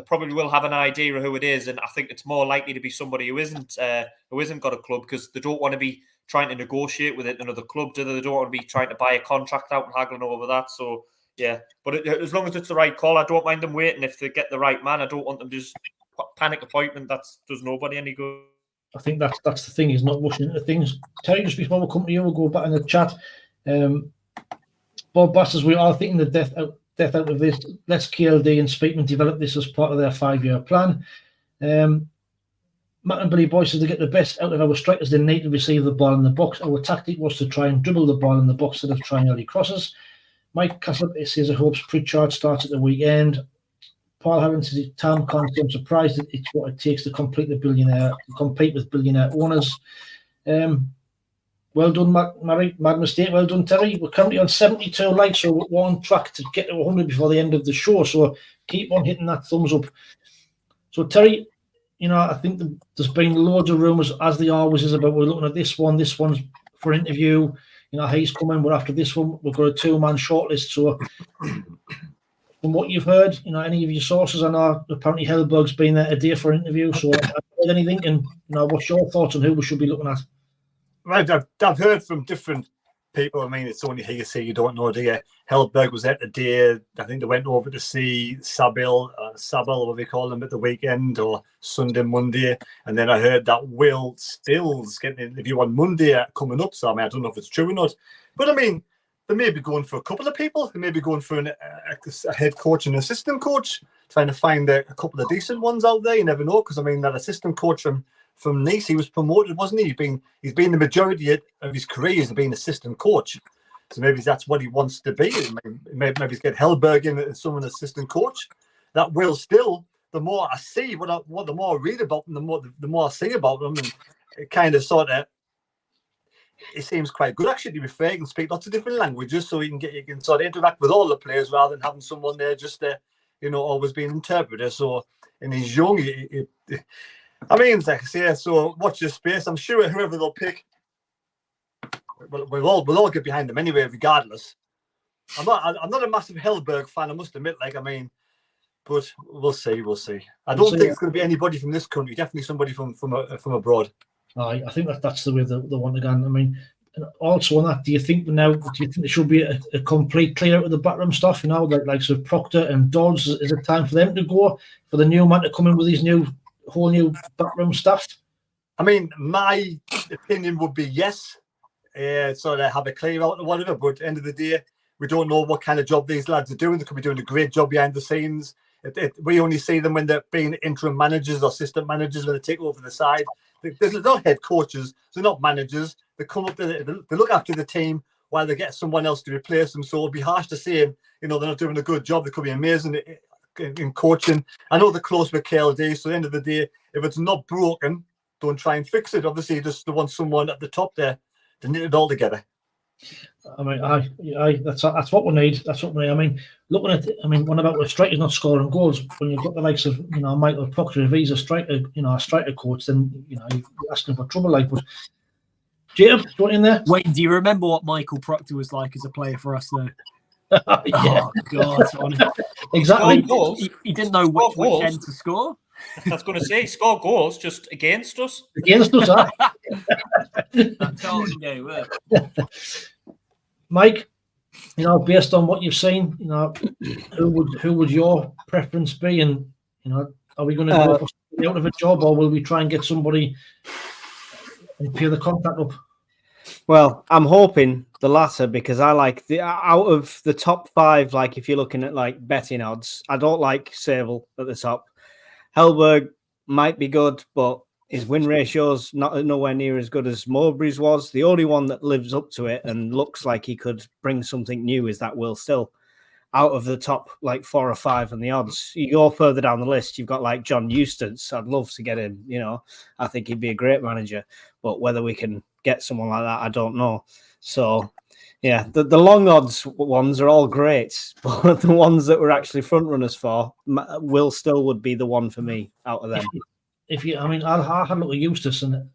probably will have an idea of who it is, and I think it's more likely to be somebody who isn't got a club, because they don't want to be trying to negotiate with another club, do they? They don't want to be trying to buy a contract out and haggling over that. So yeah, but as long as it's the right call, I don't mind them waiting. If they get the right man, I don't want them to just panic appointment. That does nobody any good. I think that's the thing, is not rushing into things. Terry, just before we come to you, we'll go back in the chat. Bob Bassers, we are thinking the death out of this. Let's KLD and Speakman develop this as part of their 5-year plan. Matt and Billy Boyce says to get the best out of our strikers, they need to receive the ball in the box. Our tactic was to try and dribble the ball in the box instead of trying early crosses. Mike Castle says he hopes Pritchard starts at the weekend. Paul Harron says Tom can't say I'm surprised that it's what it takes to compete with billionaire owners. Well done, Mad Mistake. Well done, Terry. We're currently on 72 likes, so we're on track to get to 100 before the end of the show. So keep on hitting that thumbs up. So Terry, you know, I think there's been loads of rumours, as there always is, about we're looking at this one. This one's for interview. You know, he's coming. We're after this one. We've got a 2-man shortlist. So from what you've heard, you know, any of your sources, I know apparently Hellberg's been there today for an interview. So have you heard anything? And, you know, what's your thoughts on who we should be looking at? Right, I've heard from different people. I mean, it's only hearsay. You don't know, do you? Hellberg was there today. I think they went over to see Sabil, what they call them, at the weekend or Sunday, Monday. And then I heard that Will Stills getting an interview on Monday coming up. So I mean, I don't know if it's true or not. But I mean, they may be going for a couple of people. They may be going for a head coach and assistant coach, trying to find a couple of decent ones out there. You never know, because I mean, that assistant coach from Nice, he was promoted, wasn't he? He's been the majority of his career has been assistant coach. So maybe that's what he wants to be. Maybe he's get Hellberg in as someone assistant coach. That Will Still, the more I see, the more I read about them, the more I see about them, and it kind of sort of, it seems quite good actually, to be fair. You can speak lots of different languages, so you can sort of interact with all the players rather than having someone there just always being an interpreter. So, and he's young. I mean, like I say, so watch this space. I'm sure whoever they'll pick, we'll all get behind them anyway, regardless. I'm not a massive Hellberg fan, I must admit. But we'll see. I don't think it's going to be anybody from this country. Definitely somebody from abroad. I think that's the way they want to go. I mean, also on that, do you think there should be a complete clear out of the backroom stuff? You know, like so Proctor and Dodds, is it time for them to go, for the new man to come in with his whole new backroom stuff? I mean, my opinion would be yes. So they have a clear out or whatever, but at the end of the day, we don't know what kind of job these lads are doing. They could be doing a great job behind the scenes. We only see them when they're being interim managers or assistant managers, when they take over the side. They're not head coaches. They're not managers. They come up there, they look after the team while they get someone else to replace them. So it'd be harsh to say, they're not doing a good job. They could be amazing in coaching. I know they're close with KLD, so at the end of the day, if it's not broken, don't try and fix it. Obviously, just they want someone at the top there to knit it all together. I mean, that's what we need. That's what we need. I mean, looking at, what about the strikers not scoring goals? When you've got the likes of, Michael Proctor, if he's a striker coach, then you're asking for trouble. But Jacob, do you want in there? Wait, do you remember what Michael Proctor was like as a player for us, though? Yeah. Oh God! Exactly. He didn't know which end to score. I was going to say, he scored goals just against us. Mike, you know, based on what you've seen, you know, who would your preference be? And, you know, are we going to go for somebody out of a job, or will we try and get somebody and pay the contract up? Well, I'm hoping the latter, because I like out of the top 5, like if you're looking at like betting odds, I don't like Sable at the top. Hellberg might be good, but his win ratio's nowhere near as good as Mowbray's was. The only one that lives up to it and looks like he could bring something new is that Will Still. Out of the top like 4 or 5 on the odds, you go further down the list, you've got like John Eustace. I'd love to get him. You know, I think he'd be a great manager, but whether we can get someone like that, I don't know. So, yeah, the long odds ones are all great, but the ones that we're actually front runners for, Will Still would be the one for me out of them. I mean, I had a look at Eustace, and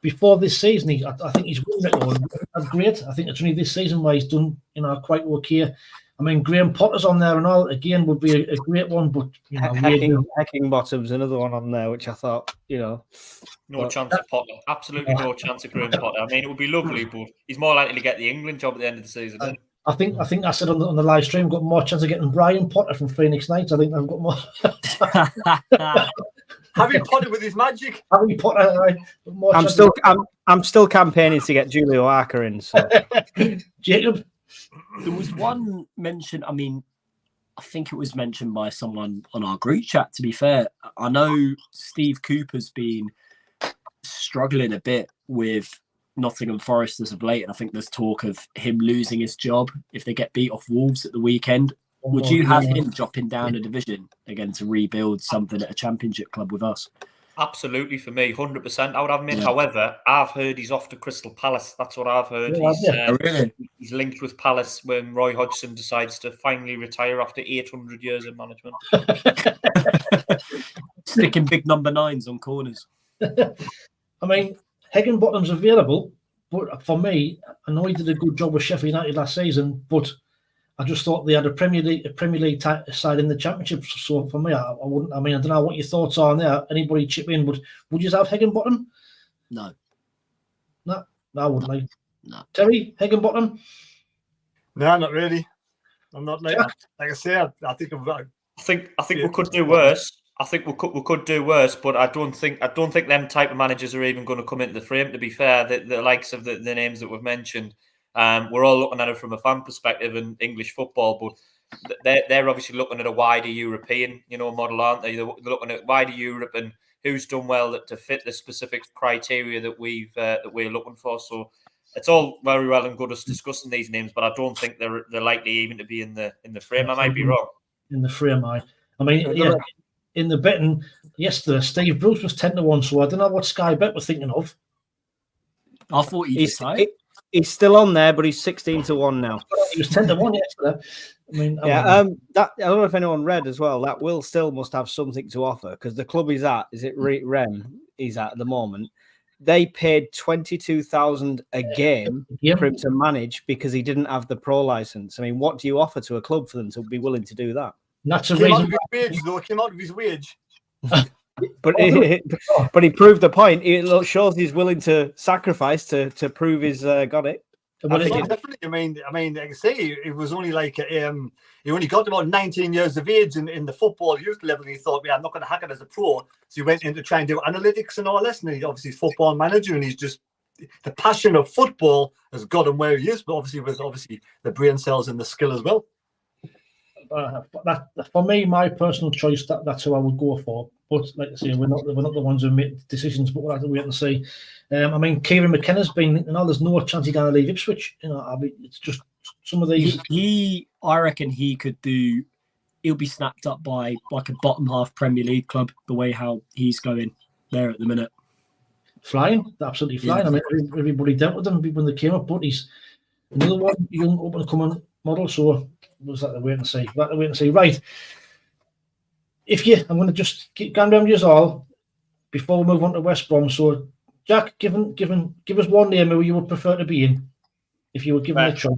before this season, I think he's winning it all. That's great. I think it's only this season where he's done, you know, quite okay. I mean, Graham Potter's on there and all, again, would be a great one, but, you know, Heckingbottom's another one on there, which I thought, you know. No chance of Potter. Absolutely no chance of Graham Potter. I mean, it would be lovely, but he's more likely to get the England job at the end of the season. I think I said on the live stream, got more chance of getting Brian Potter from Phoenix Knights. I think I've got more. Harry Potter with his magic. Harry Potter. I'm still campaigning to get Julio Arca in. So. Jacob. There was one mention. I mean, I think it was mentioned by someone on our group chat. To be fair, I know Steve Cooper's been struggling a bit with Nottingham Forest as of late, and I think there's talk of him losing his job if they get beat off Wolves at the weekend. Would you have him dropping down a division again to rebuild something at a championship club with us? Absolutely, for me, 100%. I would have him in. Yeah. However, I've heard he's off to Crystal Palace. That's what I've heard. Really? He's linked with Palace when Roy Hodgson decides to finally retire after 800 years of management. Sticking big number 9s on corners. I mean, Heckingbottom's available, but for me, I know he did a good job with Sheffield United last season, but I just thought they had a Premier League side in the Championship. So for me, I wouldn't. I mean, I don't know what your thoughts are on there. Anybody chip in? Would you have Heckingbottom? No, I wouldn't. Like, no. Terry, Heckingbottom? No, not really. I'm not like I say. I think we could do worse. I think we could do worse, but I don't think them type of managers are even going to come into the frame. To be fair, the likes of the names that we've mentioned. We're all looking at it from a fan perspective in English football, but they're obviously looking at a wider European, model, aren't they? They're looking at wider Europe and who's done well to fit the specific criteria that we're looking for. So it's all very well and good us discussing these names, but I don't think they're likely even to be in the frame. I might be wrong. In the frame, I mean, yeah. In the betting yesterday, Steve Bruce was 10-1, so I don't know what Sky Bet were thinking of. I thought he's still on there, but he's 16-1 now. He was 10-1 yesterday. I mean, I don't know if anyone read as well. That Will Still must have something to offer, because the club he's at, is it Rem? He's at the moment. They paid 22,000 a game for him to manage because he didn't have the pro license. I mean, what do you offer to a club for them to be willing to do that? That's a reason. Came out of his wage. But he proved the point. It shows he's willing to sacrifice to prove he's got it. Definitely. I mean, like I say, it was only like he only got about 19 years of age in the football youth level, and he thought, I'm not going to hack it as a pro. So he went in to try and do analytics and all this, and he's obviously football manager, and he's just the passion of football has got him where he is, but obviously with the brain cells and the skill as well. That for me, my personal choice, that's who I would go for. But like I say, we're not the ones who make decisions, but we'll have to wait and see. I mean, Kieran McKenna's been, there's no chance he's going to leave Ipswich. I mean, it's just some of these. I reckon he could do. He'll be snapped up by like a bottom half Premier League club. The way how he's going there at the minute, flying, absolutely flying. Yeah. I mean, everybody dealt with him when they came up, but he's another one, young up and coming model. So was that the wait and see? Right. I'm going to just keep going down yours all before we move on to West Brom. So, Jack, give us one name who you would prefer to be in if you were given a choice.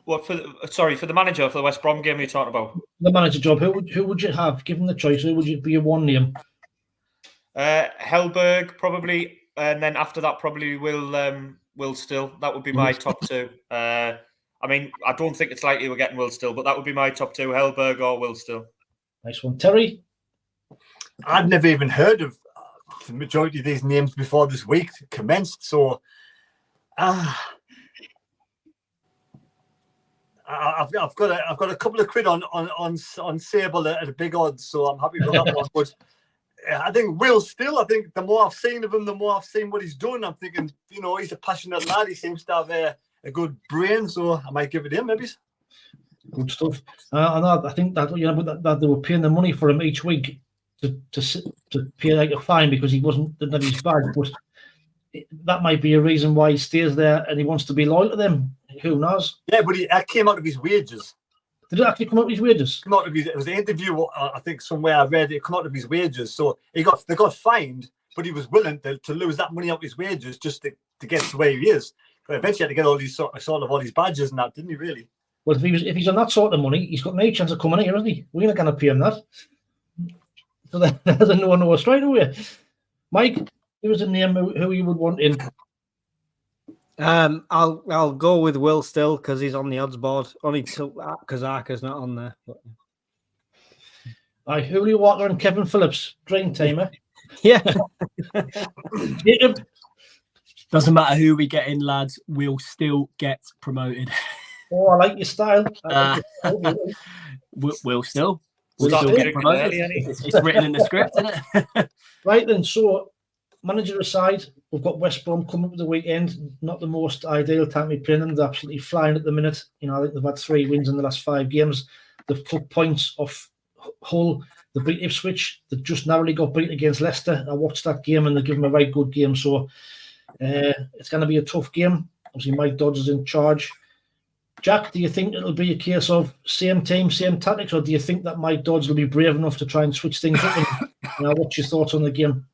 What for the manager for the West Brom game you're talking about? The manager job. Who would you have given the choice? Who would you be your one name? Hellberg probably, and then after that probably Will Still. That would be my top two. I mean, I don't think it's likely we're getting Will Still, but that would be my top two: Hellberg or Will Still. Nice one, Terry. I'd never even heard of the majority of these names before this week commenced. So, I've got a couple of quid on Sable at a big odds, so I'm happy with that one. But I think Will Still. I think the more I've seen of him, the more I've seen what he's done. I'm thinking, he's a passionate lad. He seems to have a good brain, so I might give it him, maybe. Good stuff. I think that that they were paying the money for him each week to pay like a fine because he didn't have his badge. But that might be a reason why he stays there and he wants to be loyal to them. Who knows? Yeah, but that came out of his wages. Did it actually come out of his wages? It was an interview, I think somewhere I read it come out of his wages. So they got fined, but he was willing to lose that money out of his wages just to get to where he is. But eventually, had to get all these sort of all these badges and that, didn't he? Really? Well, if he's on that sort of money, he's got no chance of coming here, hasn't he? We're not going to pay him that. So there's a no straight away. Mike, give us a name who you would want in. I'll go with Will Still because he's on the odds board. Only because Arca's not on there. But... Julio Walker and Kevin Phillips, dream timer. Yeah. Doesn't matter who we get in, lads. We'll still get promoted. Oh, I like your style. We'll still get promoted. It's written in the script, isn't it? Right then, so manager aside, we've got West Brom coming up with the weekend. Not the most ideal time to be playing them. They're absolutely flying at the minute. I think they've had 3 wins in the last 5 games. They've put points off Hull. They beat Ipswich. They just narrowly got beat against Leicester. I watched that game and they give them a very good game. So it's going to be a tough game. Obviously, Mike Dodds is in charge. Jack, do you think it'll be a case of same team, same tactics, or do you think that Mike Dodds will be brave enough to try and switch things up? And, what's your thoughts on the game?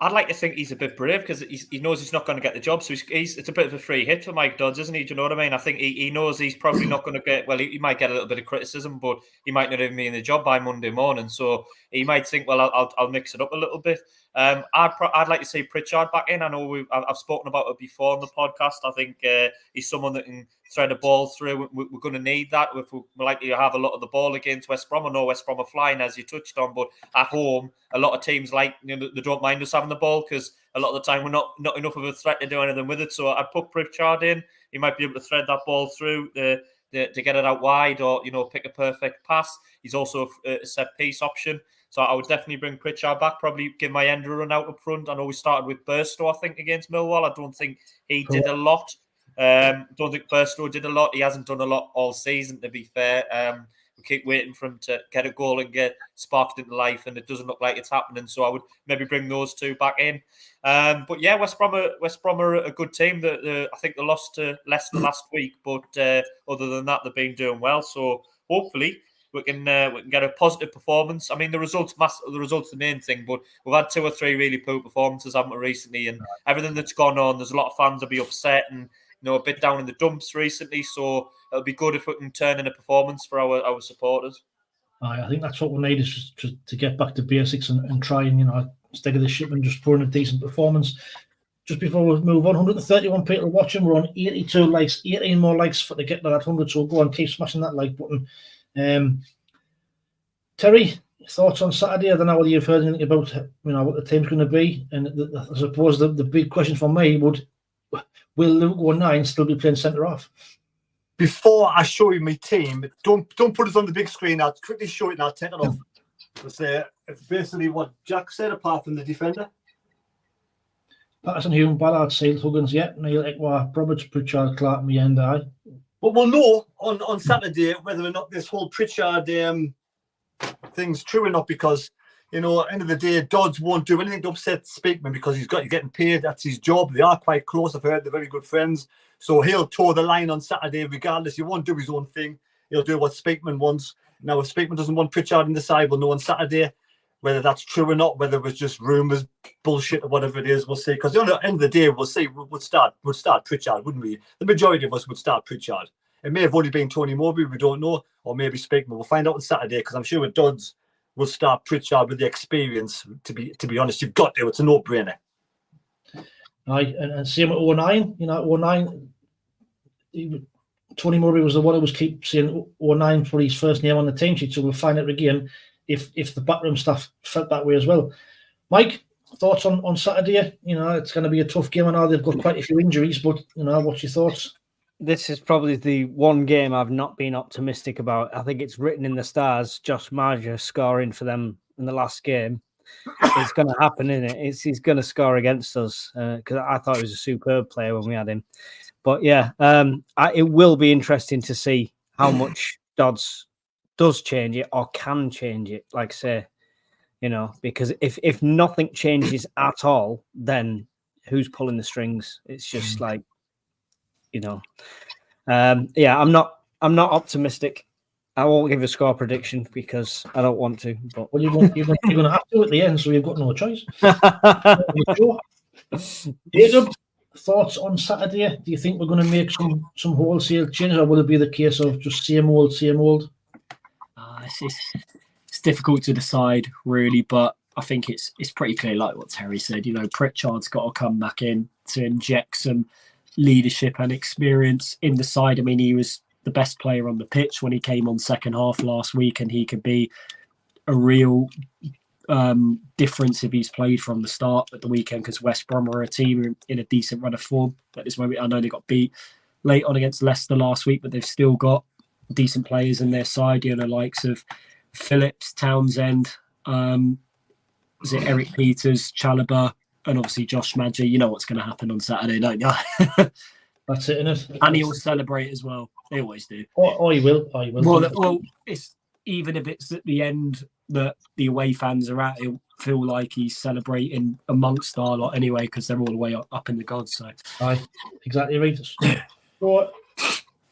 I'd like to think he's a bit brave because he knows he's not going to get the job. So it's a bit of a free hit for Mike Dodds, isn't he? Do you know what I mean? I think he knows he's probably not going to get... Well, he might get a little bit of criticism, but he might not even be in the job by Monday morning. So he might think, well, I'll mix it up a little bit. I'd like to see Pritchard back in. I know I've spoken about it before on the podcast. I think he's someone that can thread a ball through. We're going to need that if we're likely to have a lot of the ball against West Brom. I know West Brom are flying, as you touched on, but at home, a lot of teams they don't mind us having the ball because a lot of the time we're not enough of a threat to do anything with it. So I'd put Pritchard in. He might be able to thread that ball through to get it out wide or pick a perfect pass. He's also a set piece option. So I would definitely bring Pritchard back, probably give my end a run out up front. I know we started with Burstow, I think, against Millwall. I don't think he did a lot. Don't think Burstow did a lot. He hasn't done a lot all season, to be fair. We keep waiting for him to get a goal and get sparked into life, and it doesn't look like it's happening. So I would maybe bring those two back in. But yeah, West Brom are a good team. I think they lost to Leicester last week, but other than that, they've been doing well. So hopefully we can get a positive performance. I mean, the results the main thing, but we've had 2 or 3 really poor performances, haven't we, recently? And everything that's gone on, there's a lot of fans will be upset and a bit down in the dumps recently. So it'll be good if we can turn in a performance for our supporters. I think that's what we need is just to get back to basics and try and steady the ship and just put in a decent performance. Just before we move on, 131 people watching. We're on 82 likes, 18 more likes to get to that 100. So go on, keep smashing that like button. Terry, thoughts on Saturday? I don't know whether you've heard anything about what the team's going to be, and I suppose the big question for me will Luke O'Nien still be playing centre half? Before I show you my team, don't put us on the big screen. I'll quickly show it and I'll take it off. It's basically what Jack said, apart from the defender. Patterson, Hume, Ballard, Seale, Huggins, Neil, Ekwa, Bromwich, Pritchard, Clark, Mienda. But we'll know on Saturday whether or not this whole Pritchard thing's true or not, because at the end of the day, Dodds won't do anything to upset Speakman because he's getting paid. That's his job. They are quite close. I've heard they're very good friends. So he'll toe the line on Saturday regardless. He won't do his own thing. He'll do what Speakman wants. Now, if Speakman doesn't want Pritchard in the side, we'll know on Saturday whether that's true or not, whether it was just rumours, bullshit, or whatever it is. We'll see. Because at the end of the day, we'll see. We'll start Pritchard, wouldn't we? The majority of us would start Pritchard. It may have only been Tony Mowbray, we don't know, or maybe Speakman. We'll find out on Saturday, because I'm sure with Dodds, we'll start Pritchard with the experience. To be honest, you've got to. It's a no-brainer. Aye, and same with 09. 09, Tony Mowbray was the one who was keep saying 09 for his first name on the team sheet, so we'll find out again if the backroom staff felt that way as well. Mike, thoughts on Saturday? You know, it's going to be a tough game. I know they've got quite a few injuries, but, you know, what's your thoughts? This is probably the one game I've not been optimistic about. I think it's written in the stars, Josh Marger scoring for them in the last game. It's going to happen, isn't it? He's going to score against us because I thought he was a superb player when we had him. But yeah, it will be interesting to see how much Dodds does change it or can change it, like I say, you know, because if nothing changes at all, then who's pulling the strings? It's just like, you know, yeah, I'm not optimistic. I won't give a score prediction because I don't want to. But well, you're going to have to at the end, so you've got no choice. Jacob, thoughts on Saturday? Do you think we're going to make some wholesale changes, or will it be the case of just same old, same old? It's difficult to decide, really, but I think it's pretty clear, like what Terry said. You know, Pritchard's got to come back in to inject some leadership and experience in the side. I mean, he was the best player on the pitch when he came on second half last week, and he could be a real difference if he's played from the start at the weekend, because West Brom are a team in a decent run of form at this moment. I know they got beat late on against Leicester last week, but they've still got decent players in their side, you know, the likes of Phillips, Townsend, is it Eric Peters, Chalobah, and obviously Josh Madger. You know what's going to happen on Saturday, don't you? That's it, isn't it? And he'll celebrate as well. They always do. Oh, he will. Oh, he will. Well, it's even if it's at the end that the away fans are at, he'll feel like he's celebrating amongst our lot anyway, because they're all the way up in the gods. So, aye, exactly right. So,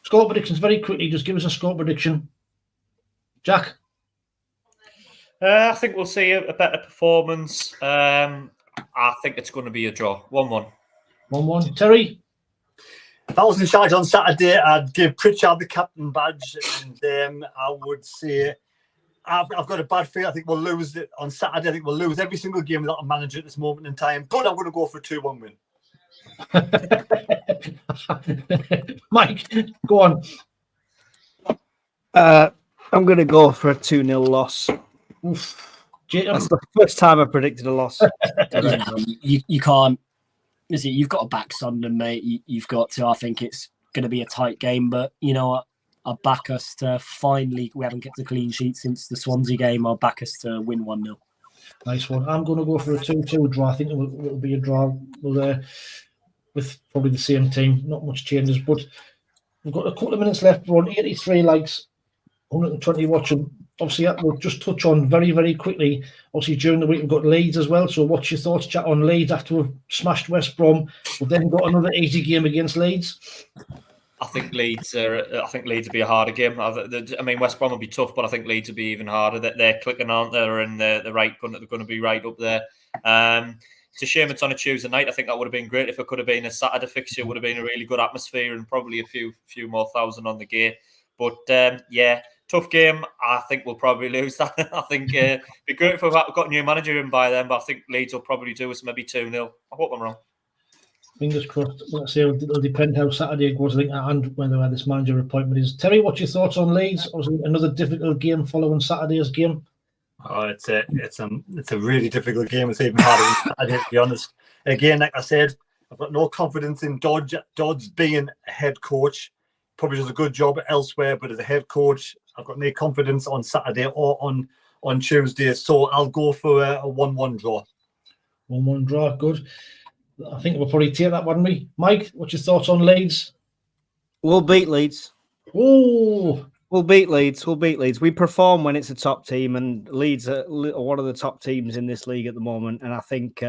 score predictions very quickly. Just give us a score prediction, Jack. I think we'll see a better performance. I think it's going to be a draw, 1-1. 1-1. Terry. If I was in charge on Saturday, I'd give Pritchard the captain badge, and I would say I've got a bad feeling. I think we'll lose it on Saturday. I think we'll lose every single game without a manager at this moment in time. But I'm going to go for a 2-1 win. Mike, go on. I'm going to go for a 2-0 loss. Oof. Jacob. That's the first time I predicted a loss. you can't. Is it? You've got to back Sunderland, mate. You've got to. I think it's going to be a tight game, but you know what? I'll back us to finally. We haven't kept a clean sheet since the Swansea game. I'll back us to win 1-0. Nice one. I'm going to go for a 2-2 draw. I think it'll be a draw with probably the same team. Not much changes, but we've got a couple of minutes left. We're on 83 likes, 120 watching. Obviously, we'll just touch on very, very quickly. Obviously, during the week, we've got Leeds as well. So what's your thoughts, chat, on Leeds after we've smashed West Brom? We've then got another easy game against Leeds. I think Leeds will be a harder game. I mean, West Brom will be tough, but I think Leeds will be even harder. They're clicking, aren't they? And they're going to be right up there. It's a shame it's on a Tuesday night. I think that would have been great if it could have been a Saturday fixture. It would have been a really good atmosphere and probably a few more thousand on the gate. But yeah, tough game. I think we'll probably lose that. I think it'd be great if we've got a new manager in by then, but I think Leeds will probably do us maybe 2-0. I hope I'm wrong. Fingers crossed. Let's say it'll depend how Saturday goes, I think, and whether this manager appointment is. Terry, what's your thoughts on Leeds? Obviously, another difficult game following Saturday's game. Oh, it's a really difficult game. It's even harder than Saturday, to be honest. Again, like I said, I've got no confidence in Dodds being a head coach. Probably does a good job elsewhere, but as a head coach, I've got no confidence on Saturday or on Tuesday. So I'll go for a 1-1 draw. 1-1 draw, good. I think we'll probably take that, wouldn't we? Mike, what's your thoughts on Leeds? We'll beat Leeds. Oh, we'll beat Leeds. We perform when it's a top team, and Leeds are one of the top teams in this league at the moment. And I think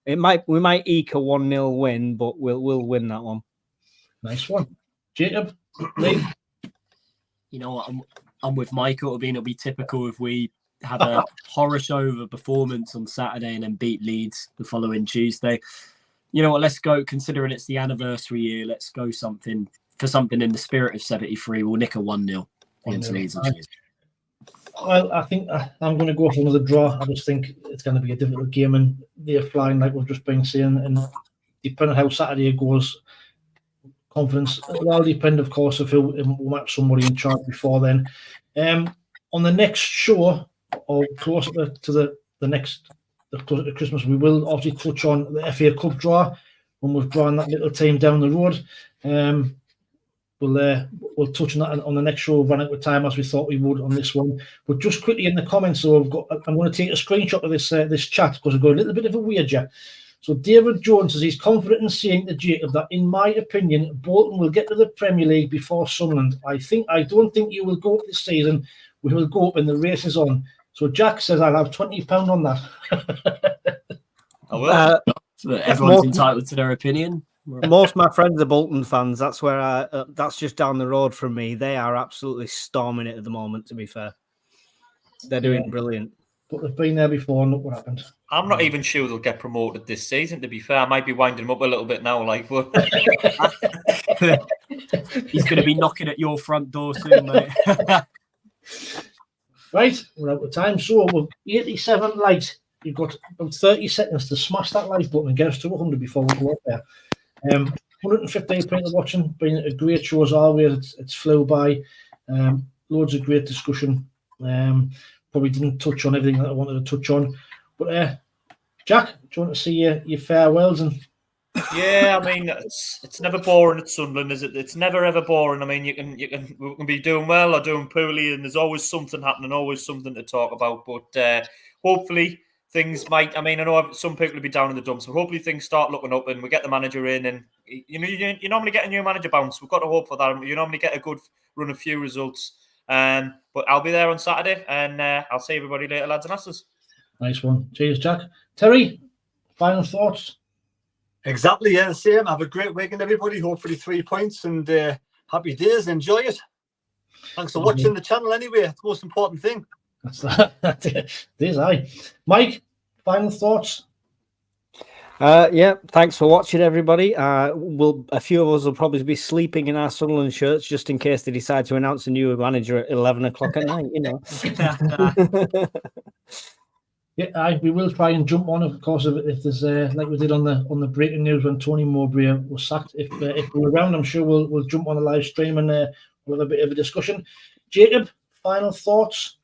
we might eke a 1-0 win, but we'll win that one. Nice one, Jacob. Leeds. You know what? I'm with Michael. It'll be typical if we have a horror show of a performance on Saturday and then beat Leeds the following Tuesday. You know what? Let's go. Considering it's the anniversary year, let's go for something in the spirit of 73. We'll nick a 1-0 against Leeds on Tuesday. Well, I think I'm going to go for another draw. I just think it's going to be a difficult game, and they're flying like we've just been saying. And depending on how Saturday goes, confidence. It'll all depend, of course, of who we might have somebody in charge before then. On the next show, or closer to the next closer to Christmas, we will obviously touch on the FA Cup draw when we've drawn that little team down the road. We'll touch on that on the next show. We've run out of time as we thought we would on this one. But just quickly in the comments, so I'm going to take a screenshot of this chat because I've got a little bit of a wager. So David Jones says he's confident in saying to Jacob that, in my opinion, Bolton will get to the Premier League before Sunderland. I don't think you will go up this season. We will go up and the race is on. So Jack says I'll have £20 on that. I will. Everyone's entitled to their opinion. Most of my friends are Bolton fans. That's where that's just down the road from me. They are absolutely storming it at the moment, to be fair. They're doing brilliant. But they've been there before and look what happened. I'm not even sure they'll get promoted this season, to be fair. I might be winding them up a little bit now. Like, he's going to be knocking at your front door soon, mate. Right, we're out of time. So we're 87 light. You've got about 30 seconds to smash that like button and get us to 100 before we go up there. 115 people watching. Been a great show as always. It's flew by. Loads of great discussion. Probably didn't touch on everything that I wanted to touch on. But Jack, do you want to see your farewells? And yeah, I mean, it's never boring at Sunderland, is it? It's never ever boring. I mean, we can be doing well or doing poorly, and there's always something happening, always something to talk about. But hopefully things might. I mean, I know some people will be down in the dumps, but hopefully things start looking up, and we get the manager in, and you normally get a new manager bounce. We've got to hope for that. You normally get a good run of few results. But I'll be there on Saturday, and I'll see everybody later, lads and lasses. Nice one. Cheers, Jack. Terry, final thoughts? Exactly, yeah, the same. Have a great weekend, everybody. Hopefully 3 points and happy days. Enjoy it. Thanks for watching the channel anyway. It's the most important thing. That's that. There's Mike, final thoughts? Yeah, thanks for watching, everybody. A few of us will probably be sleeping in our Sunderland shirts just in case they decide to announce a new manager at 11 o'clock at night, you know. Yeah, we will try and jump on, of course, if there's like we did on the breaking news when Tony Mowbray was sacked. If we're around, I'm sure we'll jump on the live stream and we'll have a bit of a discussion. Jacob, final thoughts?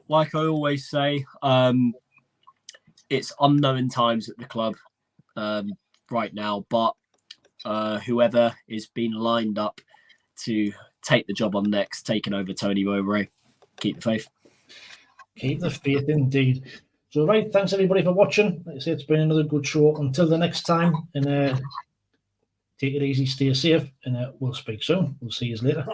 Like I always say, it's unknown times at the club right now, but whoever is being lined up to take the job on next, taking over Tony Mowbray, keep the faith. Keep the faith, indeed. So, right, thanks everybody for watching. Like I say, it's been another good show. Until the next time, and take it easy, stay safe, and we'll speak soon. We'll see you later.